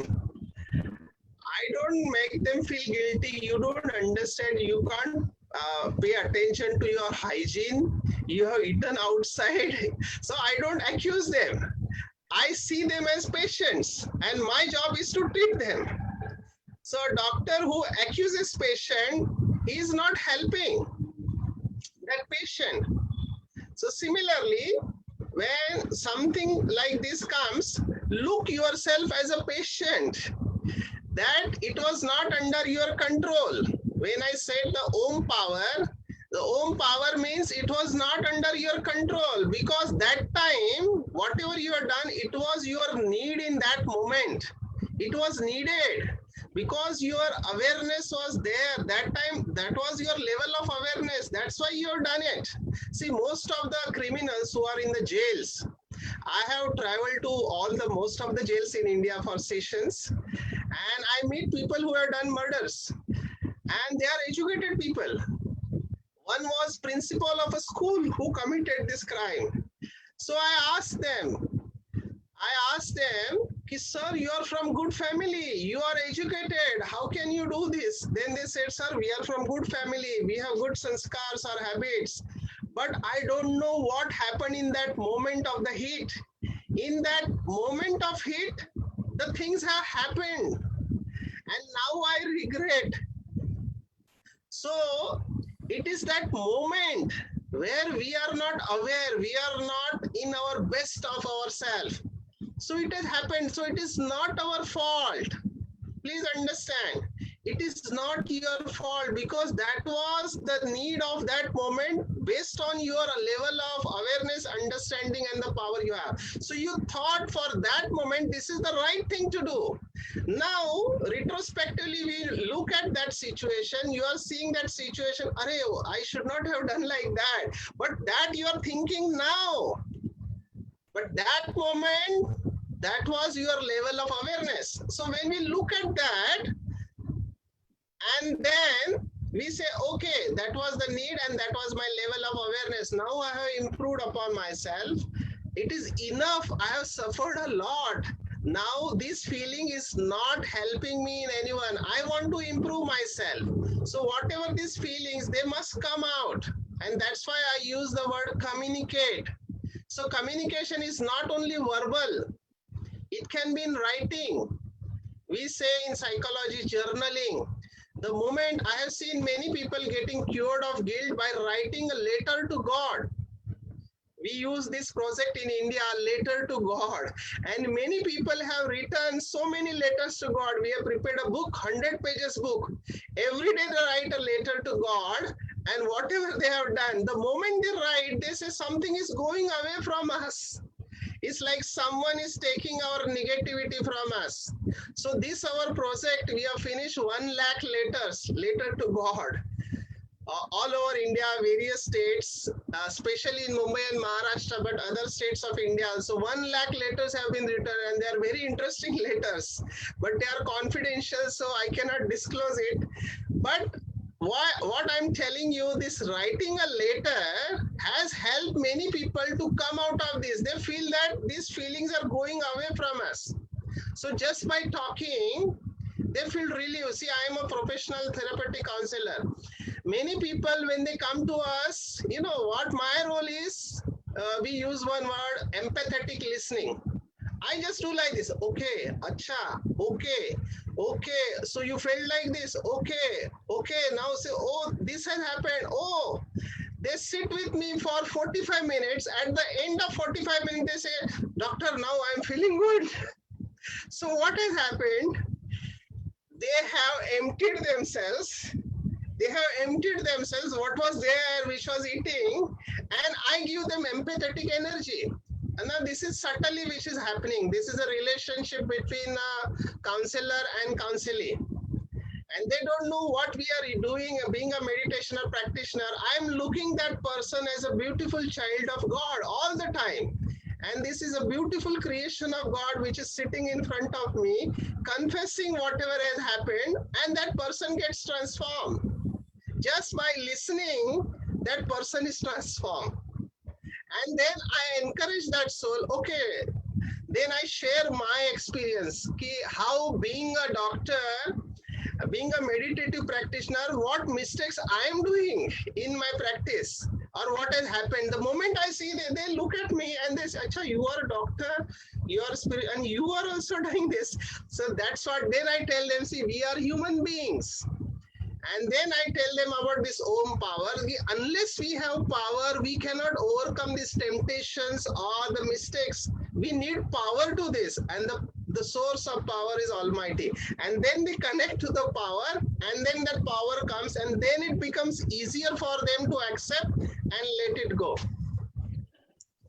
I don't make them feel guilty. You don't understand. You can't pay attention to your hygiene. You have eaten outside. So I don't accuse them. I see them as patients, and my job is to treat them. So a doctor who accuses patient is not helping that patient. So similarly, when something like this comes, look yourself as a patient, that it was not under your control. When I said the Om power means it was not under your control, because that time, whatever you have done, it was your need in that moment. It was needed because your awareness was there. That time, that was your level of awareness. That's why you have done it. See, most of the criminals who are in the jails, I have traveled to most of the jails in India for sessions, and I meet people who have done murders, and they are educated people. One was principal of a school who committed this crime. So I asked them, sir, you are from good family, you are educated, how can you do this? Then they said, sir, we are from good family, we have good sanskars or habits, but I don't know what happened in that moment of the heat. In that moment of heat, the things have happened, and now I regret. So it is that moment where we are not aware, we are not in our best of ourselves. So it has happened. So it is not our fault. Please understand, it is not your fault, because that was the need of that moment based on your level of awareness, understanding, and the power you have. So you thought for that moment this is the right thing to do. Now retrospectively we look at that situation, you are seeing that situation, I should not have done like that, but that you are thinking now, but that moment, that was your level of awareness. So when we look at that, and then we say, okay, that was the need and that was my level of awareness. Now I have improved upon myself. It is enough. I have suffered a lot. Now this feeling is not helping me in anyone. I want to improve myself. So whatever these feelings, they must come out. And that's why I use the word communicate. So communication is not only verbal, it can be in writing. We say in psychology, journaling. The moment I have seen many people getting cured of guilt by writing a letter to God. We use this project in India, letter to God. And many people have written so many letters to God. We have prepared a book, 100 pages book. Every day they write a letter to God. And whatever they have done, the moment they write, they say something is going away from us. It's like someone is taking our negativity from us. So this our project, we have finished 1 lakh letters, letter to God. All over India, various states, especially in Mumbai and Maharashtra, but other states of India also. 1 lakh letters have been written, and they are very interesting letters, but they are confidential, so I cannot disclose it. But what I'm telling you, this writing a letter has helped many people to come out of this. They feel that these feelings are going away from us. So just by talking, they feel relieved. See, I am a professional therapeutic counselor. Many people, when they come to us, you know what my role is? We use one word, empathetic listening. I just do like this. Okay, acha, okay, okay. So you felt like this. Okay, okay. Now say, oh, this has happened. Oh, they sit with me for 45 minutes. At the end of 45 minutes, they say, doctor, now I'm feeling good. So what has happened? They have emptied themselves. They have emptied themselves, what was there, which was eating, and I give them empathetic energy. And now this is subtly which is happening. This is a relationship between a counselor and counselee. And they don't know what we are doing, being a meditation practitioner. I'm looking that person as a beautiful child of God all the time. And this is a beautiful creation of God which is sitting in front of me, confessing whatever has happened, and that person gets transformed. Just by listening, that person is transformed. And then I encourage that soul, okay, then I share my experience, how being a doctor, being a meditative practitioner, what mistakes I am doing in my practice, or what has happened. The moment I see that, they look at me and they say, Acha, you are a doctor, you are a spirit, and you are also doing this. So that's what, then I tell them, see, we are human beings. And then I tell them about this Om power. Unless we have power, we cannot overcome these temptations or the mistakes. We need power to this. And the source of power is Almighty. And then they connect to the power, and then that power comes, and then it becomes easier for them to accept and let it go.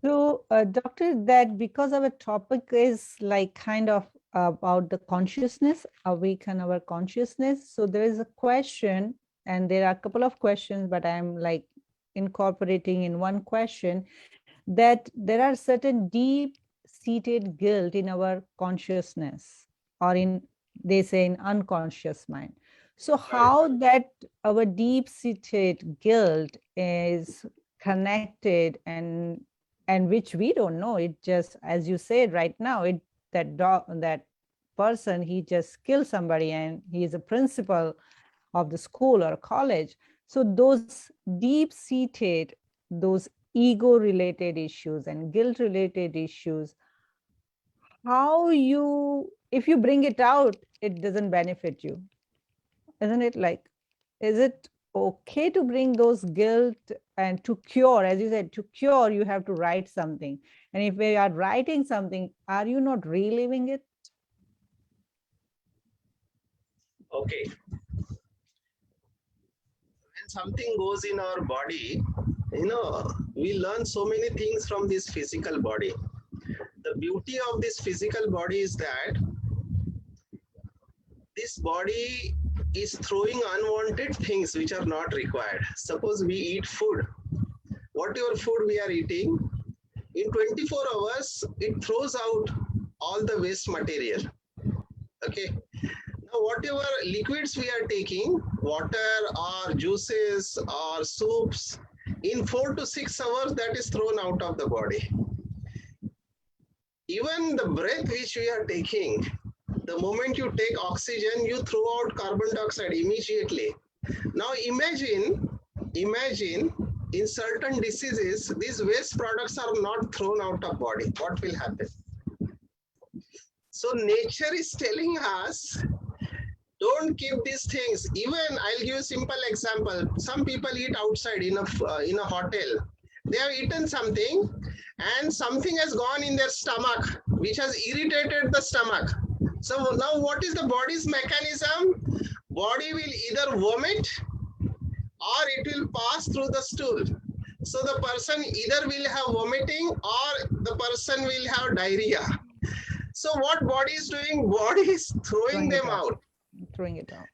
So, doctor, that because our topic is like kind of about the consciousness, awaken our consciousness. So there is a question, and there are a couple of questions, but I'm like incorporating in one question, that there are certain deep-seated guilt in our consciousness, or in, they say, in unconscious mind. So how that our deep-seated guilt is connected, and which we don't know, it just, as you said right now, it that person, he just killed somebody and he is a principal of the school or college. So those deep-seated, those ego-related issues and guilt-related issues, how you, if you bring it out, it doesn't benefit you, isn't it? Like, is it okay to bring those guilt, and to cure, as you said, to cure, you have to write something. And if we are writing something, are you not reliving it? Okay. When something goes in our body, you know, we learn so many things from this physical body. The beauty of this physical body is that this body is throwing unwanted things which are not required. Suppose we eat food. Whatever food we are eating, in 24 hours, it throws out all the waste material. Okay. Now, whatever liquids we are taking, water or juices or soups, in 4 to 6 hours, that is thrown out of the body. even the breath which we are taking, the moment you take oxygen, you throw out carbon dioxide immediately. Now imagine in certain diseases, these waste products are not thrown out of body. What will happen? So nature is telling us, don't keep these things. Even I'll give you a simple example. Some people eat outside in a hotel. They have eaten something and something has gone in their stomach, which has irritated the stomach. So now what is the body's mechanism? Body will either vomit or it will pass through the stool. So the person either will have vomiting or the person will have diarrhea. So what body is doing? Body is throwing them out. Throwing it out.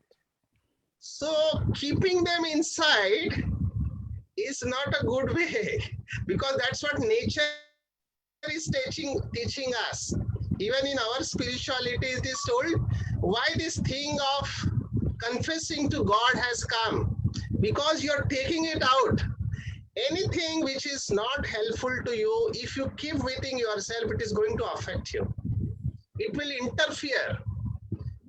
So keeping them inside is not a good way, because that's what nature is teaching us. Even in our spirituality, it is told why this thing of confessing to God has come, because you're taking it out. Anything which is not helpful to you, if you keep within yourself, it is going to affect you. It will interfere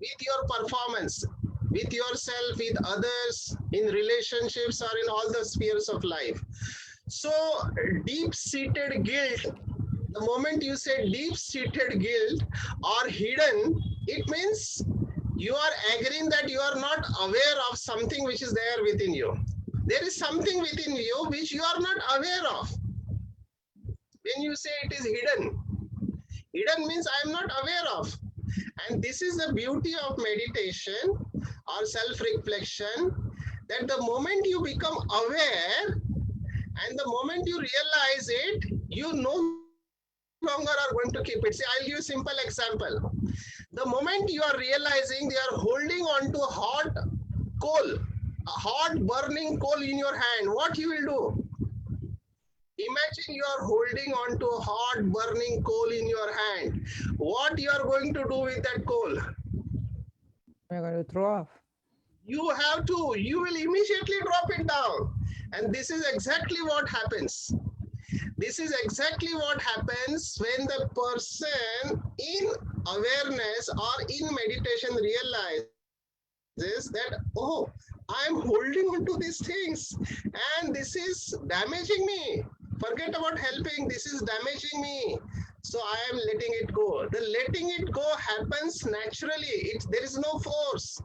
with your performance, with yourself, with others, in relationships, or in all the spheres of life. So deep-seated guilt, the moment you say deep-seated guilt or hidden, it means you are agreeing that you are not aware of something which is there within you. There is something within you which you are not aware of. When you say it is hidden, hidden means I am not aware of. And this is the beauty of meditation or self-reflection, that the moment you become aware and the moment you realize it, you no longer are going to keep it. See, I'll give you a simple example. The moment you are realizing they are holding on to hot coal, a hot burning coal in your hand, what you will do? Imagine you are holding on to a hot burning coal in your hand. What you are going to do with that coal? We're going to throw off. You will immediately drop it down. And this is exactly what happens. This is exactly what happens when the person in awareness or in meditation realizes that, oh, I'm holding on to these things and this is damaging me. Forget about helping, this is damaging me. So I am letting it go. The letting it go happens naturally. There is no force.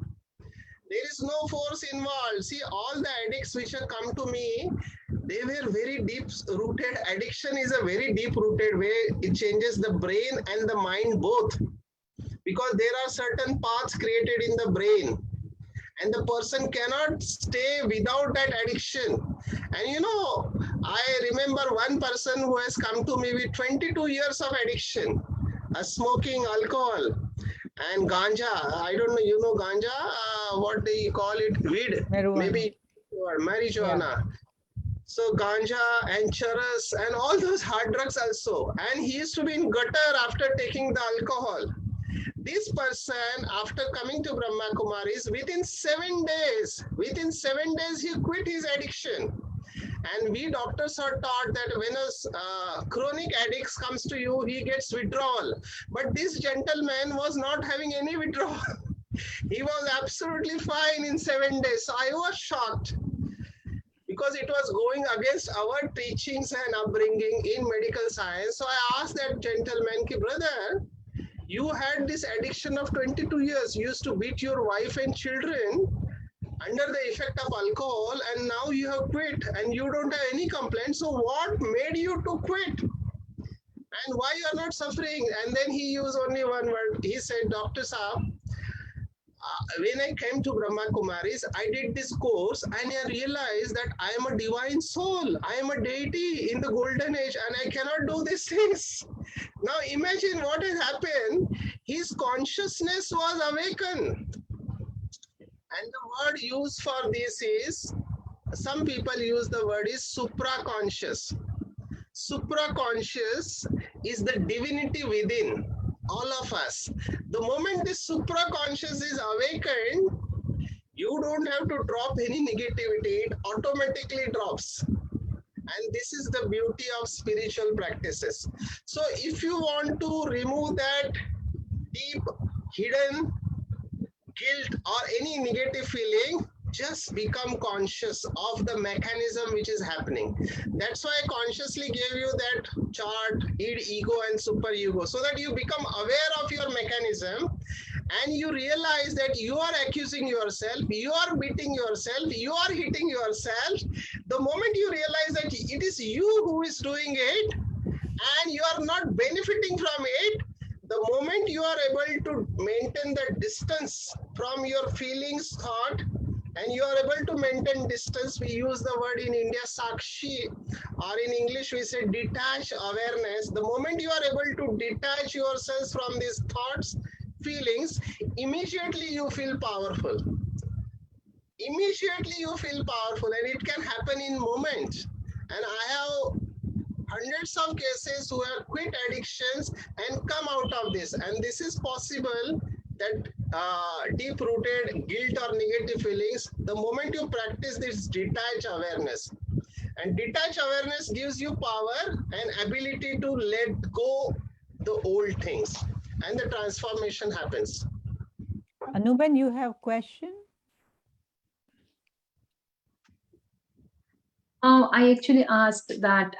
There is no force involved. See, all the addicts which have come to me, they were very deep rooted. Addiction is a very deep rooted way. It changes the brain and the mind both. Because there are certain paths created in the brain. And the person cannot stay without that addiction. And you know, I remember one person who has come to me with 22 years of addiction, smoking alcohol and ganja. I don't know, you know ganja, what they call it, weed, Marijuana. maybe marijuana. Yeah. So ganja and charas and all those hard drugs also. And he used to be in gutter after taking the alcohol. This person, after coming to Brahma Kumaris, within 7 days, he quit his addiction. And we doctors are taught that when a chronic addict comes to you, he gets withdrawal. But this gentleman was not having any withdrawal. He was absolutely fine in 7 days. So I was shocked, because it was going against our teachings and upbringing in medical science. So I asked that gentleman, brother, you had this addiction of 22 years. You used to beat your wife and children under the effect of alcohol, and now you have quit and you don't have any complaints. So what made you to quit? And why you are not suffering? And then he used only one word. He said, Dr. Saab, when I came to Brahma Kumaris, I did this course and I realized that I am a divine soul. I am a deity in the golden age and I cannot do these things. Now imagine what has happened. His consciousness was awakened. And the word used for this is, some people use the word is supraconscious. Supraconscious is the divinity within all of us. The moment this supraconscious is awakened, you don't have to drop any negativity. It automatically drops. And this is the beauty of spiritual practices. So if you want to remove that deep hidden guilt or any negative feeling, just become conscious of the mechanism which is happening. That's why I consciously gave you that chart, id, ego and super ego, so that you become aware of your mechanism and you realize that you are accusing yourself, you are beating yourself, you are hitting yourself. The moment you realize that it is you who is doing it and you are not benefiting from it, the moment you are able to maintain the distance from your feelings, thought, and you are able to maintain distance, we use the word in India sakshi, or in English we say detached awareness. The moment you are able to detach yourselves from these thoughts, feelings, immediately you feel powerful. Immediately you feel powerful, and it can happen in moments. And I have hundreds of cases who have quit addictions and come out of this. And this is possible, that deep-rooted guilt or negative feelings, the moment you practice this detached awareness. And detached awareness gives you power and ability to let go the old things. And the transformation happens. Anuban, you have question? Oh, I actually asked that,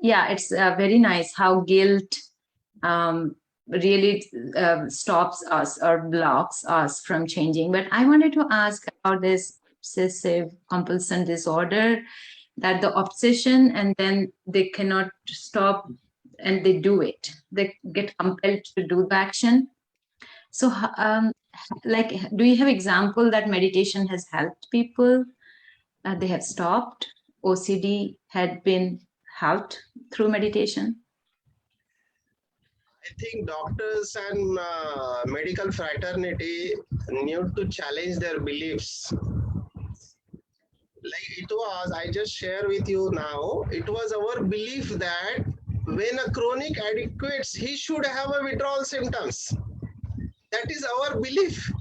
yeah, it's very nice how guilt really stops us or blocks us from changing. But I wanted to ask about this obsessive compulsion disorder, that the obsession and then they cannot stop and they do it. They get compelled to do the action. So, like, do you have example that meditation has helped people? They have stopped. OCD had been helped through meditation. I think doctors and medical fraternity need to challenge their beliefs. Like it was, I just share with you now, it was our belief that when a chronic addict quits, he should have a withdrawal symptoms. That is our belief.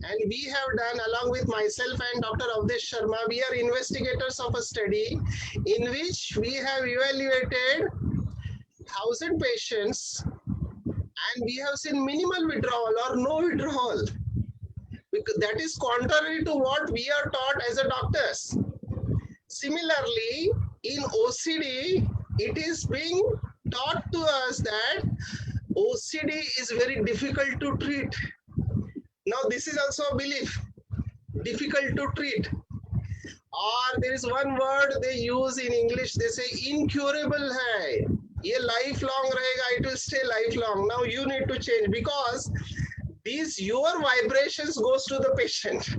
And we have done, along with myself and Dr. Avdesh Sharma, we are investigators of a study in which we have evaluated 1,000 patients and we have seen minimal withdrawal or no withdrawal. Because that is contrary to what we are taught as a doctors. Similarly, in OCD, it is being taught to us that OCD is very difficult to treat. Now, this is also a belief, difficult to treat. Or there is one word they use in English, they say incurable hai. Ye lifelong rahega, it will stay lifelong. Now you need to change because these your vibrations goes to the patient.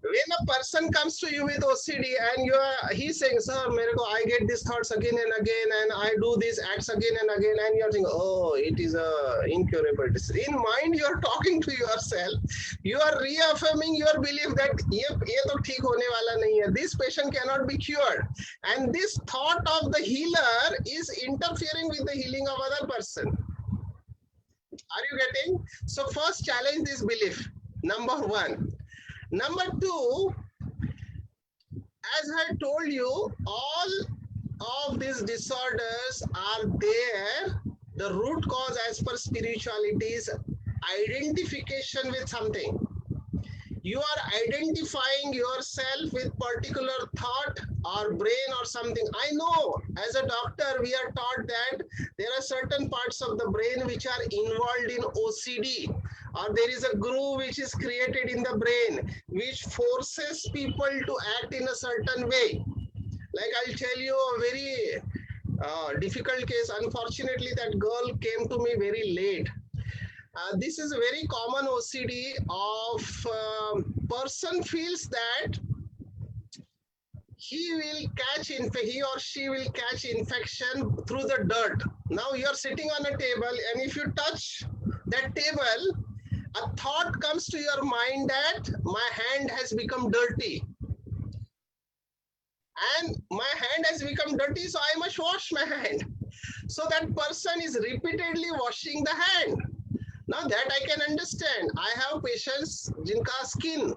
When a person comes to you with OCD and he's saying, sir, I get these thoughts again and again and I do these acts again and again, and you're thinking, oh, it is a incurable disease. In mind, you're talking to yourself. You are reaffirming your belief that ye to theek hone wala nahi hai. This patient cannot be cured. And this thought of the healer is interfering with the healing of other person. Are you getting? So first challenge this belief, number one. Number two, as I told you, all of these disorders are there. The root cause as per spirituality is identification with something. You are identifying yourself with particular thought or brain or something. I know as a doctor, we are taught that there are certain parts of the brain which are involved in OCD, or there is a groove which is created in the brain which forces people to act in a certain way. Like I'll tell you a very difficult case. Unfortunately, that girl came to me very late. This is a very common OCD of person feels that he or she will catch infection through the dirt. Now you're sitting on a table and if you touch that table, a thought comes to your mind that my hand has become dirty. And my hand has become dirty, so I must wash my hand. So that person is repeatedly washing the hand. Now that I can understand. I have patients jinka skin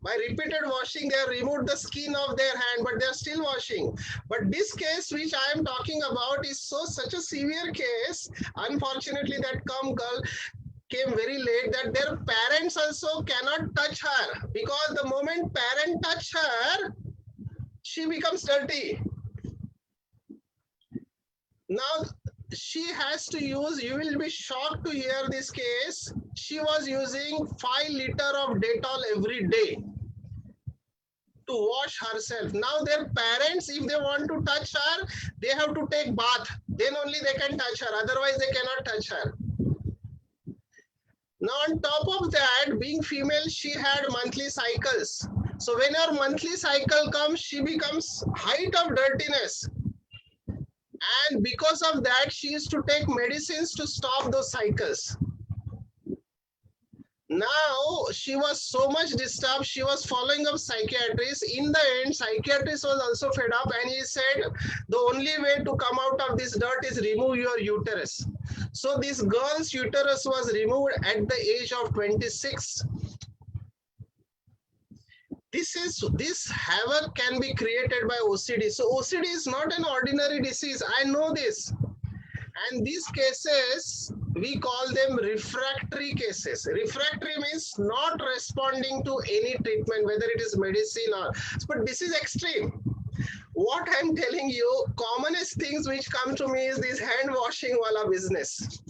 By repeated washing, they have removed the skin of their hand, but they are still washing. But this case which I am talking about is such a severe case. Unfortunately, that girl came very late that their parents also cannot touch her, because the moment parent touch her, she becomes dirty. Now she has to use, you will be shocked to hear this case, she was using 5 liters of Dettol every day to wash herself. Now their parents, if they want to touch her, they have to take bath. Then only they can touch her. Otherwise they cannot touch her. Now on top of that, being female, she had monthly cycles. So when her monthly cycle comes, she becomes height of dirtiness. And because of that, she used to take medicines to stop those cycles. Now she was so much disturbed, she was following up psychiatrist. In the end, psychiatrist was also fed up, and he said the only way to come out of this dirt is remove your uterus. So this girl's uterus was removed at the age of 26. This havoc can be created by OCD. So OCD is not an ordinary disease. I know this. And these cases, we call them refractory cases. Refractory means not responding to any treatment, whether it is medicine or, but this is extreme. What I'm telling you, commonest things which come to me is this hand washing wala business.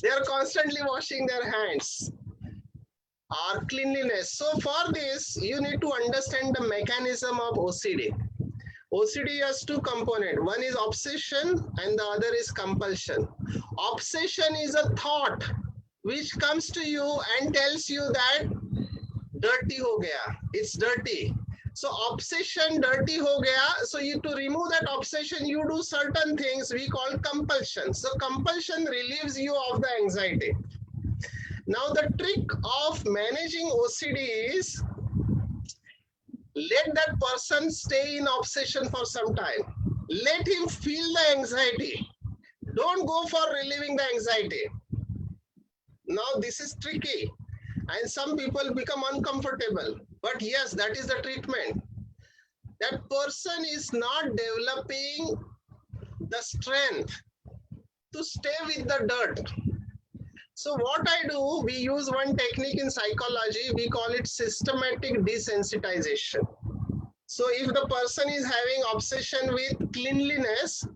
They are constantly washing their hands. Or cleanliness. So for this, you need to understand the mechanism of OCD. OCD has two components. One is obsession and the other is compulsion. Obsession is a thought which comes to you and tells you that dirty ho gaya. It's dirty. So obsession, dirty ho gaya. So you to remove that obsession, you do certain things we call compulsion. So compulsion relieves you of the anxiety. Now the trick of managing OCD is let that person stay in obsession for some time. Let him feel the anxiety. Don't go for relieving the anxiety. Now this is tricky and some people become uncomfortable. But yes, that is the treatment. That person is not developing the strength to stay with the dirt. So what I do, we use one technique in psychology, we call it systematic desensitization. So if the person is having obsession with cleanliness,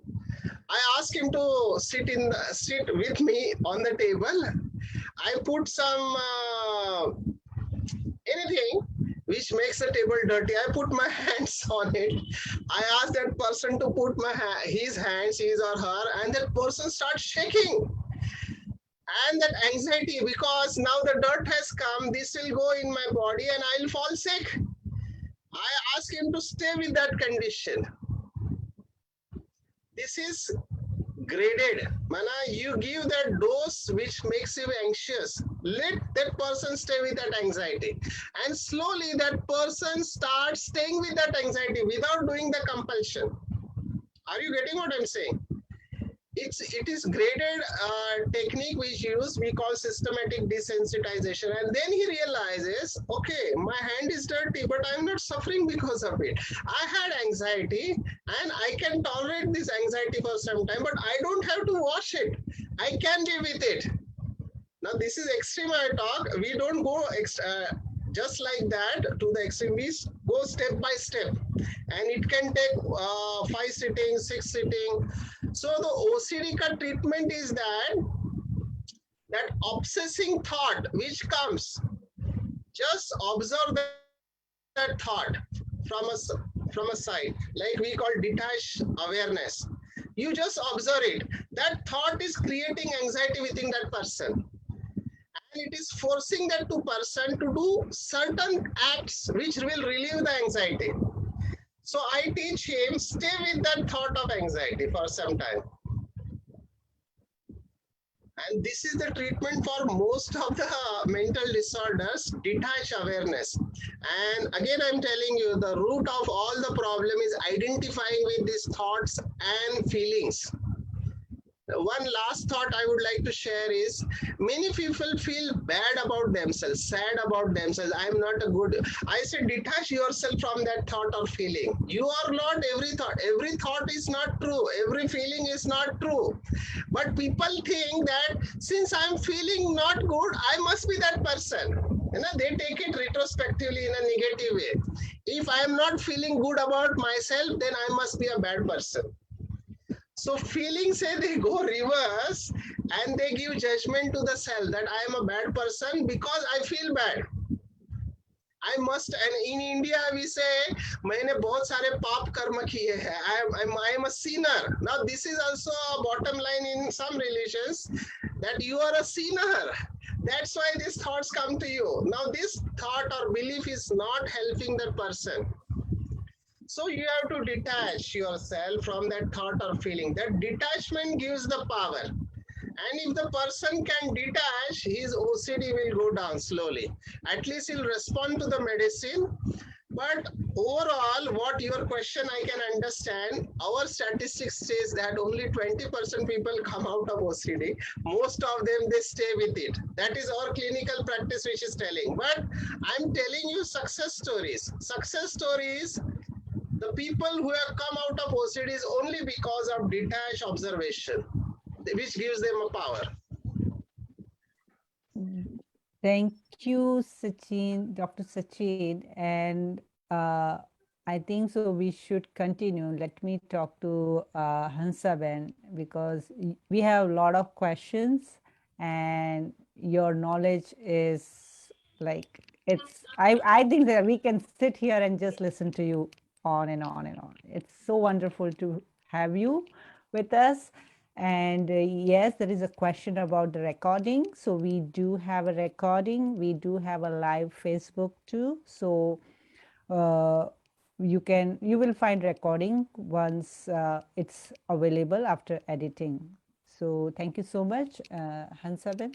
I ask him to sit with me on the table. I put some anything which makes the table dirty. I put my hands on it. I ask that person to put his hands, his or her, and that person starts shaking. And that anxiety, because now the dirt has come, this will go in my body and I will fall sick. I ask him to stay with that condition. This is graded. Mana, you give that dose which makes you anxious. Let that person stay with that anxiety. And slowly that person starts staying with that anxiety without doing the compulsion. Are you getting what I'm saying? It is graded technique which we call systematic desensitization, and then he realizes, okay, my hand is dirty, but I'm not suffering because of it. I had anxiety and I can tolerate this anxiety for some time, but I don't have to wash it. I can be with it. Now this is extreme I talk. We don't go just like that to the extreme. We go step by step, and it can take 5 sittings, 6 sittings. So the OCD ka treatment is that obsessing thought which comes, just observe that thought from a side, like we call detached awareness. You just observe it. That thought is creating anxiety within that person. And it is forcing that person to do certain acts which will relieve the anxiety. So I teach him, stay with that thought of anxiety for some time. And this is the treatment for most of the mental disorders, detached awareness. And again, I'm telling you, the root of all the problem is identifying with these thoughts and feelings. one last thought I would like to share is many people feel bad about themselves, sad about themselves. I am not a good. I said detach yourself from that thought or feeling. You are not every thought. Every thought is not true. Every feeling is not true. But people think that since I'm feeling not good, I must be that person. You know, they take it retrospectively in a negative way. If I am not feeling good about myself, then I must be a bad person. So feelings say they go reverse and they give judgment to the self that I am a bad person because I feel bad. I must, and in India we say, मैंने बहुत सारे पाप कर्म किए हैं. I am a sinner. Now this is also a bottom line in some religions that you are a sinner. That's why these thoughts come to you. Now this thought or belief is not helping that person. So you have to detach yourself from that thought or feeling. That detachment gives the power. And if the person can detach, his OCD will go down slowly. At least he'll respond to the medicine. But overall, what your question I can understand, our statistics says that only 20% people come out of OCD. Most of them, they stay with it. That is our clinical practice which is telling. But I'm telling you success stories. Success stories, the people who have come out of OCD is only because of detached observation, which gives them a power. Thank you, Sachin, Dr. Sachin. And I think so we should continue. Let me talk to Hansaben because we have a lot of questions and your knowledge is like, I think that we can sit here and just listen to you on and on and on. It's so wonderful to have you with us. And yes, there is a question about the recording. So we do have a recording. We do have a live Facebook too. So you will find recording once it's available after editing. So thank you so much, Hansaben.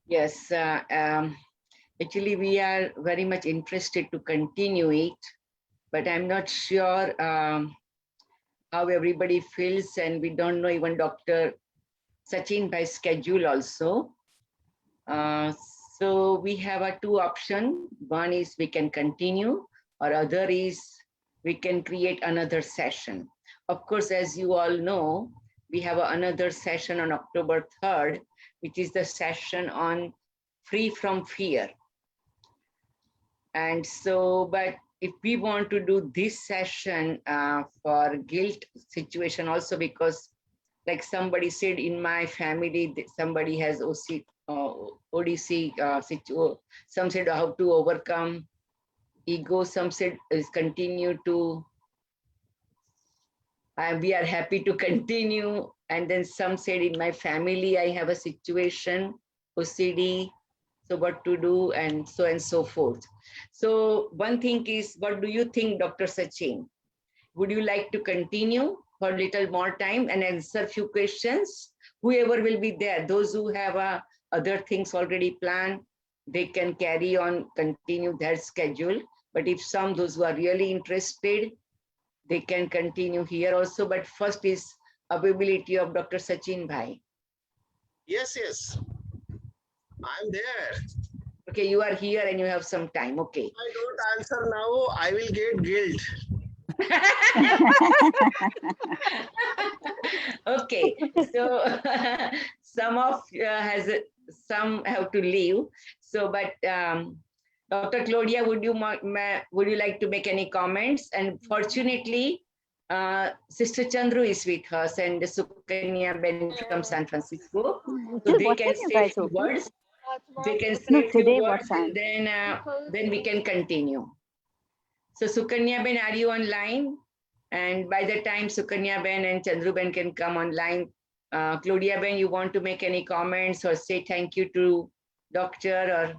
Yes, actually we are very much interested to continue it, but I'm not sure how everybody feels, and we don't know even Dr. Sachin by schedule also. So we have a two option. One is we can continue, or other is we can create another session. Of course, as you all know, we have another session on October 3rd, which is the session on free from fear. And so, but if we want to do this session for guilt situation also, because like somebody said in my family, somebody has ODC, some said how to overcome ego, some said is continue to, we are happy to continue. And then some said in my family, I have a situation, OCD, so what to do, and so forth. So one thing is, what do you think, Dr. Sachin? Would you like to continue for a little more time and answer a few questions? Whoever will be there, those who have other things already planned, they can carry on, continue their schedule. But if those who are really interested, they can continue here also. But first is availability of Dr. Sachin Bhai. Yes, yes. I'm there. Okay, you are here and you have some time. Okay. If I don't answer now, I will get guilt. Okay, so some have to leave. So, but Dr. Claudia, would you like to make any comments? And fortunately, Sister Chandru is with us and Sukanya Ben from San Francisco. So they can say a few words. They can say a few words, and then we can continue. So Sukanya Ben, are you online? And by the time Sukanya Ben and Chandru Ben can come online, Claudia Ben, you want to make any comments or say thank you to doctor or?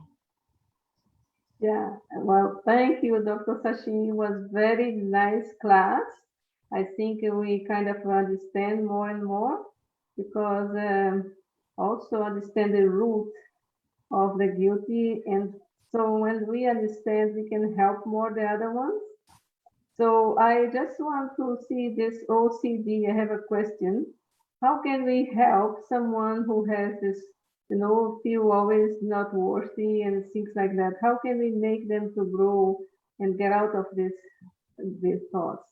Yeah, well, thank you, Dr. Sachin. It was very nice class. I think we kind of understand more and more because also understand the root of the guilty. And so when we understand, we can help more the other ones. So I just want to see this OCD. I have a question. how can we help someone who has this, feel always not worthy and things like that? How can we make them to grow and get out of these thoughts?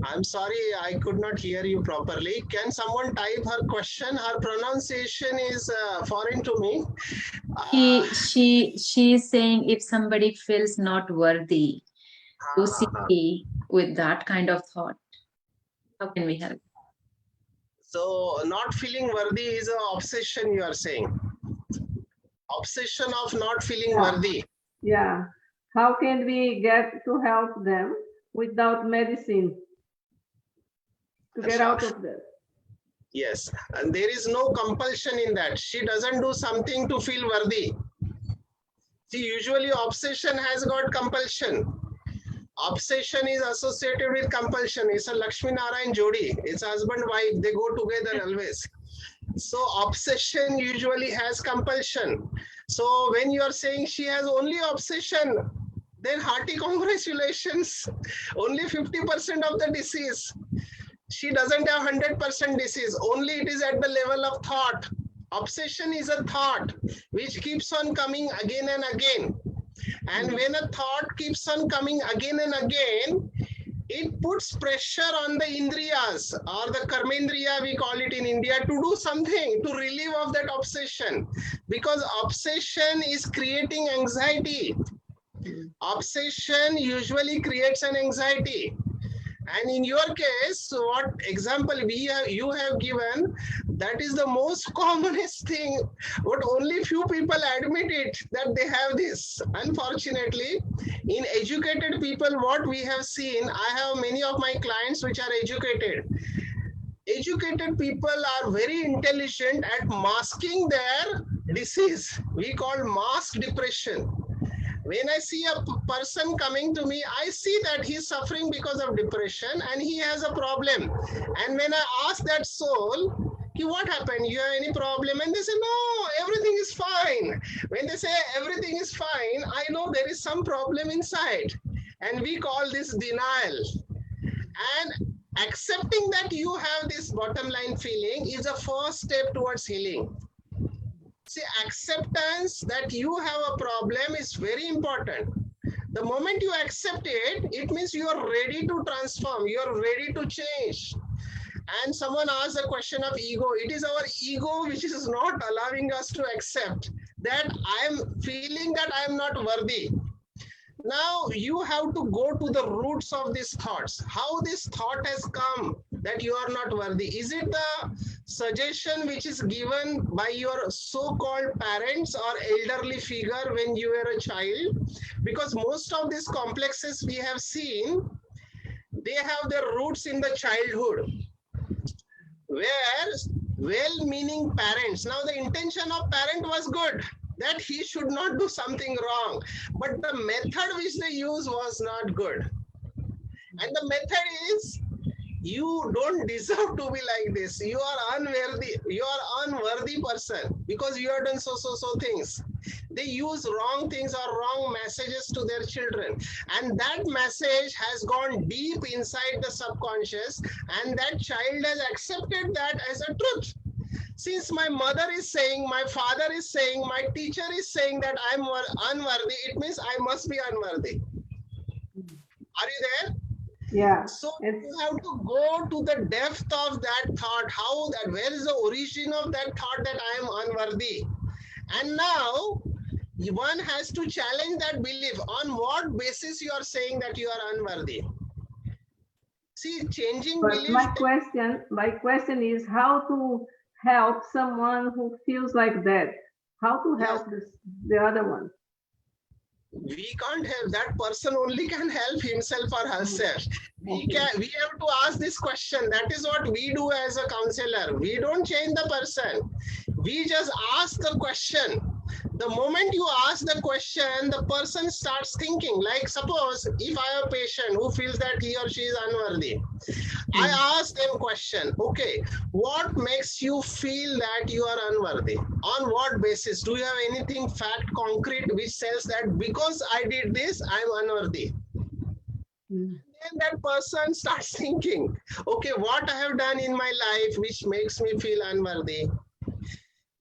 I'm sorry, I could not hear you properly. Can someone type her question? Her pronunciation is foreign to me. She is saying if somebody feels not worthy, OCD with that kind of thought, how can we help? So not feeling worthy is an obsession, you are saying. Obsession of not feeling worthy. Yeah. How can we get to help them without medicine to get out of that? Yes, and there is no compulsion in that. She doesn't do something to feel worthy. See, usually obsession has got compulsion. Obsession is associated with compulsion. It's a Lakshmi Narayan Jodi. It's husband-wife. They go together always. So obsession usually has compulsion. So when you are saying she has only obsession, then hearty congratulations. Only 50% of the disease. She doesn't have 100% disease. Only it is at the level of thought. Obsession is a thought which keeps on coming again and again. And when a thought keeps on coming again and again, it puts pressure on the indriyas or the karmendriya, we call it in India, to do something to relieve of that obsession. Because obsession is creating anxiety. Obsession usually creates an anxiety. And in your case, what example you have given, that is the most commonest thing, but only few people admit it that they have this. Unfortunately, in educated people, what we have seen, I have many of my clients which are educated. Educated people are very intelligent at masking their disease. We call mask depression. When I see a person coming to me, I see that he's suffering because of depression and he has a problem. And when I ask that soul, what happened? You have any problem? And they say, no, everything is fine. When they say everything is fine, I know there is some problem inside. And we call this denial. And accepting that you have this bottom line feeling is a first step towards healing. See, acceptance that you have a problem is very important. The moment you accept it, it means you are ready to transform, you are ready to change. And someone asked the question of ego. It is our ego which is not allowing us to accept that I am feeling that I am not worthy. Now you have to go to the roots of these thoughts. How this thought has come that you are not worthy? Is it the suggestion which is given by your so-called parents or elderly figure when you were a child? Because most of these complexes we have seen, they have their roots in the childhood, where well-meaning parents, now the intention of parent was good, that he should not do something wrong, but the method which they use was not good. And the method is, you don't deserve to be like this. You are unworthy. You are unworthy person because you have done so things. They use wrong things or wrong messages to their children. And that message has gone deep inside the subconscious, and that child has accepted that as a truth. Since my mother is saying, my father is saying, my teacher is saying that I'm unworthy, it means I must be unworthy. Are you there? Yeah. So you have to go to the depth of that thought, how that, where is the origin of that thought that I am unworthy? And now one has to challenge that belief. On what basis you are saying that you are unworthy? See, changing but belief. My question is how to help someone who feels like that. How to help the other one? We can't help. That person only can help himself or herself. We have to ask this question. That is what we do as a counselor. We don't change the person. We just ask the question. The moment you ask the question, the person starts thinking. Like suppose if I have a patient who feels that he or she is unworthy, I ask them question. Okay, what makes you feel that you are unworthy? On what basis? Do you have anything fact concrete which says that because I did this, I am unworthy? They then that person starts thinking, okay, what I have done in my life which makes me feel unworthy.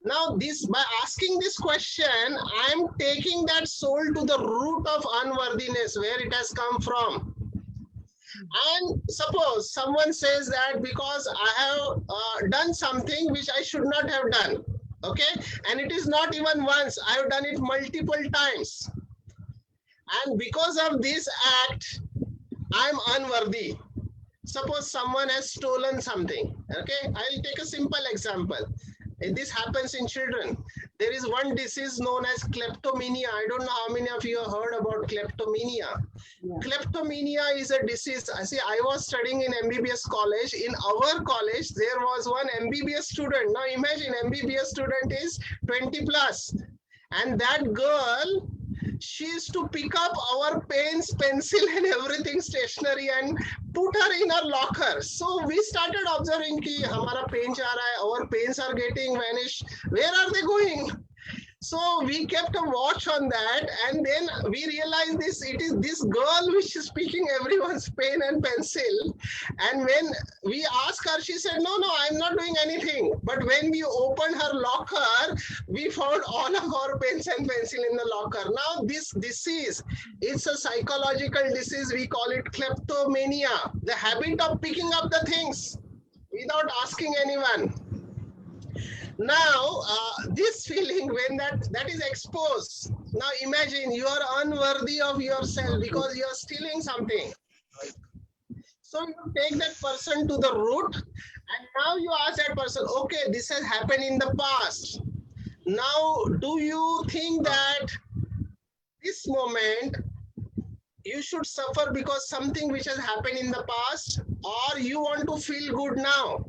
Now, by asking this question, I am taking that soul to the root of unworthiness, where it has come from. And suppose someone says that because I have done something which I should not have done, okay, and it is not even once, I have done it multiple times, and because of this act, I am unworthy. Suppose someone has stolen something, okay, I'll take a simple example. This happens in children. There is one disease known as kleptomania. I don't know how many of you have heard about kleptomania. Yeah. Kleptomania is a disease. I was studying in MBBS college. In our college, there was one MBBS student. Now imagine MBBS student is 20 plus. And that girl, she used to pick up our pens, pencil and everything stationery and put her in her locker. So we started observing ki hamara pen ja raha hai, our pens are getting vanished. Where are they going? So we kept a watch on that, and then we realized it is this girl which is picking everyone's pen and pencil. And when we asked her, she said, no, I'm not doing anything. But when we opened her locker, we found all of our pens and pencil in the locker. Now this disease, it's a psychological disease. We call it kleptomania, the habit of picking up the things without asking anyone. Now, this feeling, when that is exposed, now imagine you are unworthy of yourself because you are stealing something. So you take that person to the root, and now you ask that person, okay, this has happened in the past. Now, do you think that this moment you should suffer because something which has happened in the past, or you want to feel good now?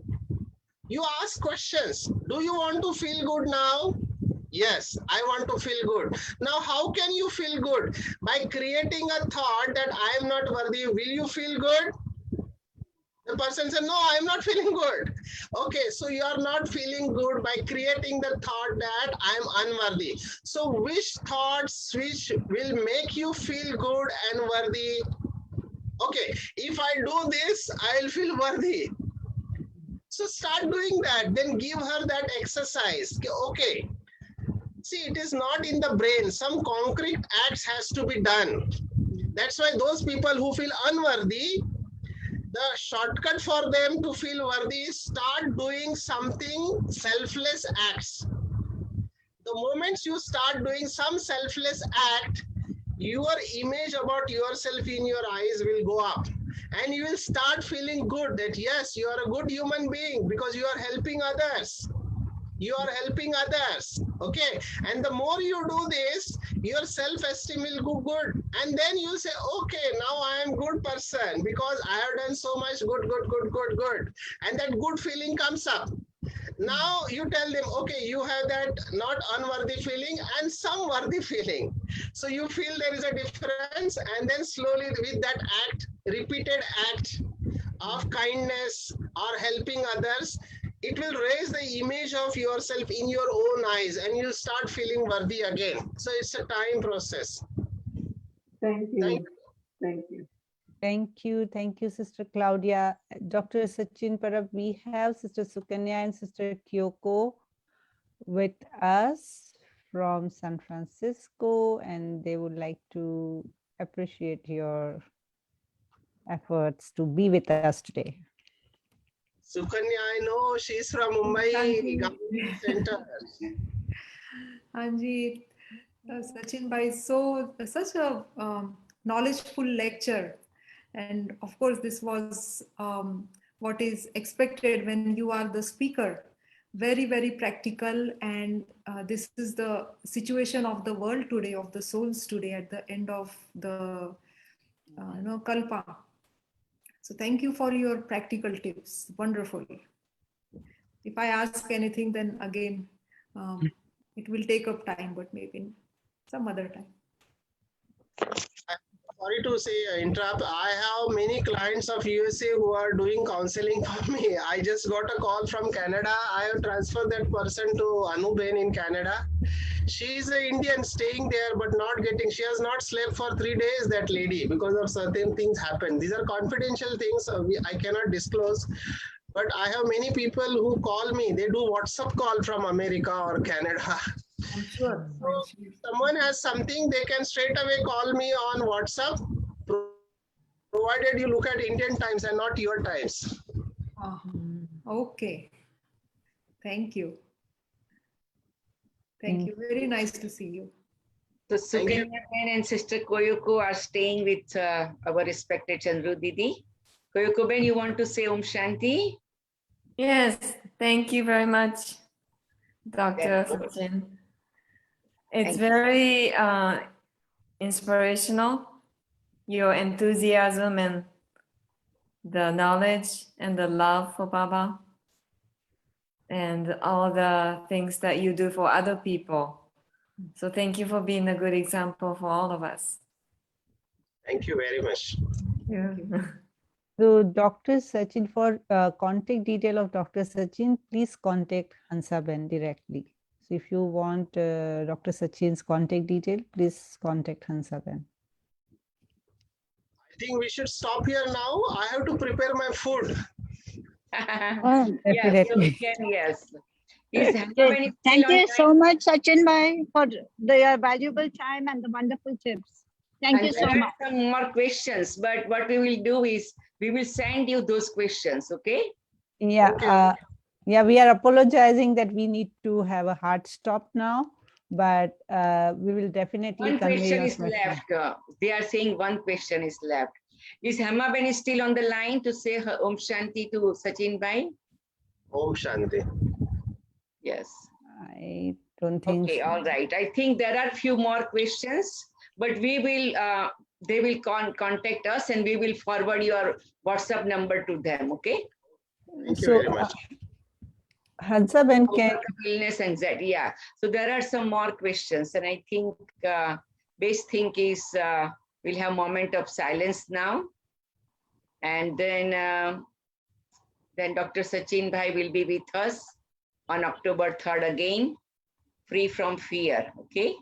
You ask questions. Do you want to feel good now? Yes, I want to feel good. Now, how can you feel good? By creating a thought that I am not worthy. Will you feel good? The person said, no, I am not feeling good. Okay, so you are not feeling good by creating the thought that I am unworthy. So which thoughts which will make you feel good and worthy? Okay, if I do this, I will feel worthy. So start doing that, then give her that exercise. Okay, see, it is not in the brain. Some concrete acts has to be done. That's why those people who feel unworthy, the shortcut for them to feel worthy is start doing something selfless acts. The moment you start doing some selfless act, your image about yourself in your eyes will go up. And you will start feeling good that yes, you are a good human being because you are helping others. You are helping others. Okay. And the more you do this, your self-esteem will go good. And then you say, okay, now I am a good person because I have done so much good. And that good feeling comes up. Now you tell them, okay, you have that not unworthy feeling and some worthy feeling. So you feel there is a difference, and then slowly with that act, repeated act of kindness or helping others, it will raise the image of yourself in your own eyes and you start feeling worthy again. So it's a time process. Thank you. Thank you. Thank you. Thank you, Sister Claudia. Dr. Sachin Parab, we have Sister Sukanya and Sister Kyoko with us from San Francisco, and they would like to appreciate your efforts to be with us today. Sukanya, I know she's from Mumbai Center. Anji, Sachin Bhai, such a knowledgeful lecture. And of course, this was what is expected when you are the speaker. Very, very practical. And this is the situation of the world today, of the souls today at the end of the Kalpa. So thank you for your practical tips. Wonderful. If I ask anything, then again, it will take up time, but maybe some other time. Sorry to say, interrupt. I have many clients of USA who are doing counseling for me. I just got a call from Canada. I have transferred that person to Anuben in Canada. She is an Indian staying there, but not getting, she has not slept for 3 days, that lady, because of certain things happen. These are confidential things I cannot disclose. But I have many people who call me. They do WhatsApp call from America or Canada. I'm sure. So if someone has something, they can straight away call me on WhatsApp, provided you look at Indian times and not your times. Okay. Thank you. Thank you. Very nice to see you. So Sukanya and Sister Koyoko are staying with our respected Chandru Didi. Koyoko Ben, you want to say Om Shanti? Yes, thank you very much, Dr. Sachin. It's very inspirational, your enthusiasm and the knowledge and the love for Baba and all the things that you do for other people. So thank you for being a good example for all of us. Thank you very much. Yeah. So Dr. Sachin, for contact detail of Dr. Sachin, please contact Hansaben directly. So if you want Dr. Sachin's contact detail, please contact Hansaben. I think we should stop here now. I have to prepare my food. Yes, so we can, yes. Is Hansaben Thank still you so much, Sachin Bhai, for your valuable time and the wonderful tips. Thank you so there are much. some more questions, but what we will do is we will send you those questions, okay? Yeah, yeah, we are apologizing that we need to have a hard stop now, but we will definitely One convey question your is left. They are saying one question is left. Is Hema Ben still on the line to say her Om Shanti to Sachin Bhai? Om Shanti. Yes. I don't think Okay, so. all right. I think there are few more questions, but we will, they will contact us and we will forward your WhatsApp number to them, okay? Thank you very much. Hansaben can... Illness, anxiety, yeah. So there are some more questions and I think best thing is we'll have a moment of silence now. And then Dr. Sachin Bhai will be with us on October 3rd again, free from fear, okay?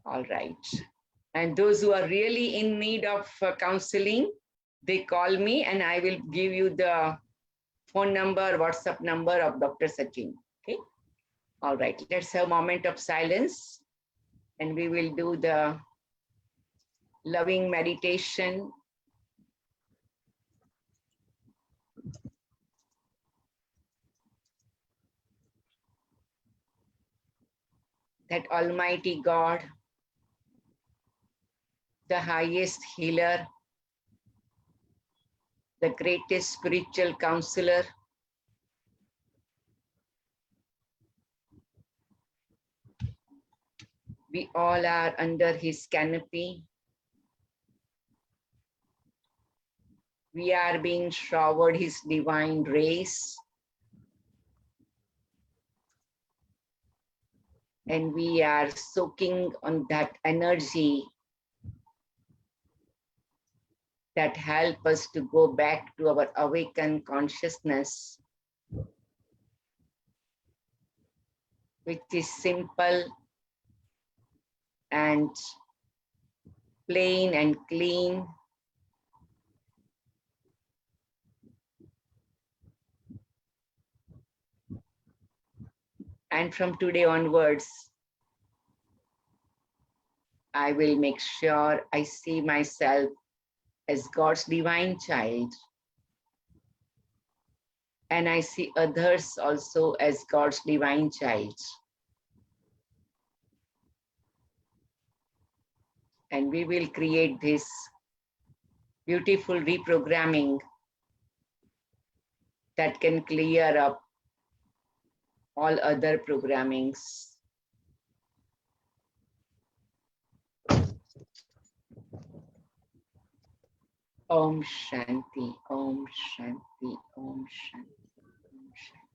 All right. And those who are really in need of counseling, they call me and I will give you the phone number, WhatsApp number of Dr. Sachin, okay? All right, let's have a moment of silence and we will do the loving meditation. That Almighty God, the highest healer, the greatest spiritual counselor, we all are under his canopy. We are being showered his divine rays. And we are soaking on that energy that help us to go back to our awakened consciousness, which is simple and plain and clean. And from today onwards, I will make sure I see myself as God's divine child. And I see others also as God's divine child. And we will create this beautiful reprogramming that can clear up all other programmings. Om Shanti, Om Shanti, Om Shanti, Om Shanti.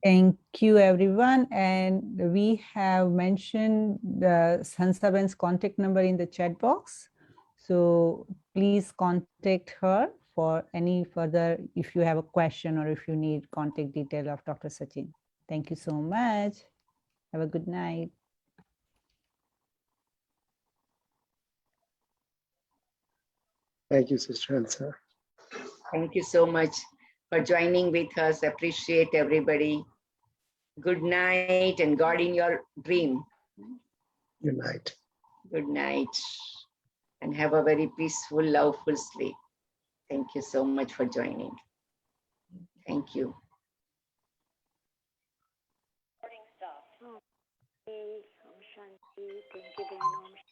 Thank you, everyone. And we have mentioned the Hansaben's contact number in the chat box. So please contact her for any further, if you have a question or if you need contact detail of Dr. Sachin. Thank you so much. Have a good night. Thank you, Sister Hansa. Thank you so much for joining with us. Appreciate everybody. Good night and God in your dream. Good night. Good night. And have a very peaceful, loveful sleep. Thank you so much for joining. Thank you. Thank you, Beno.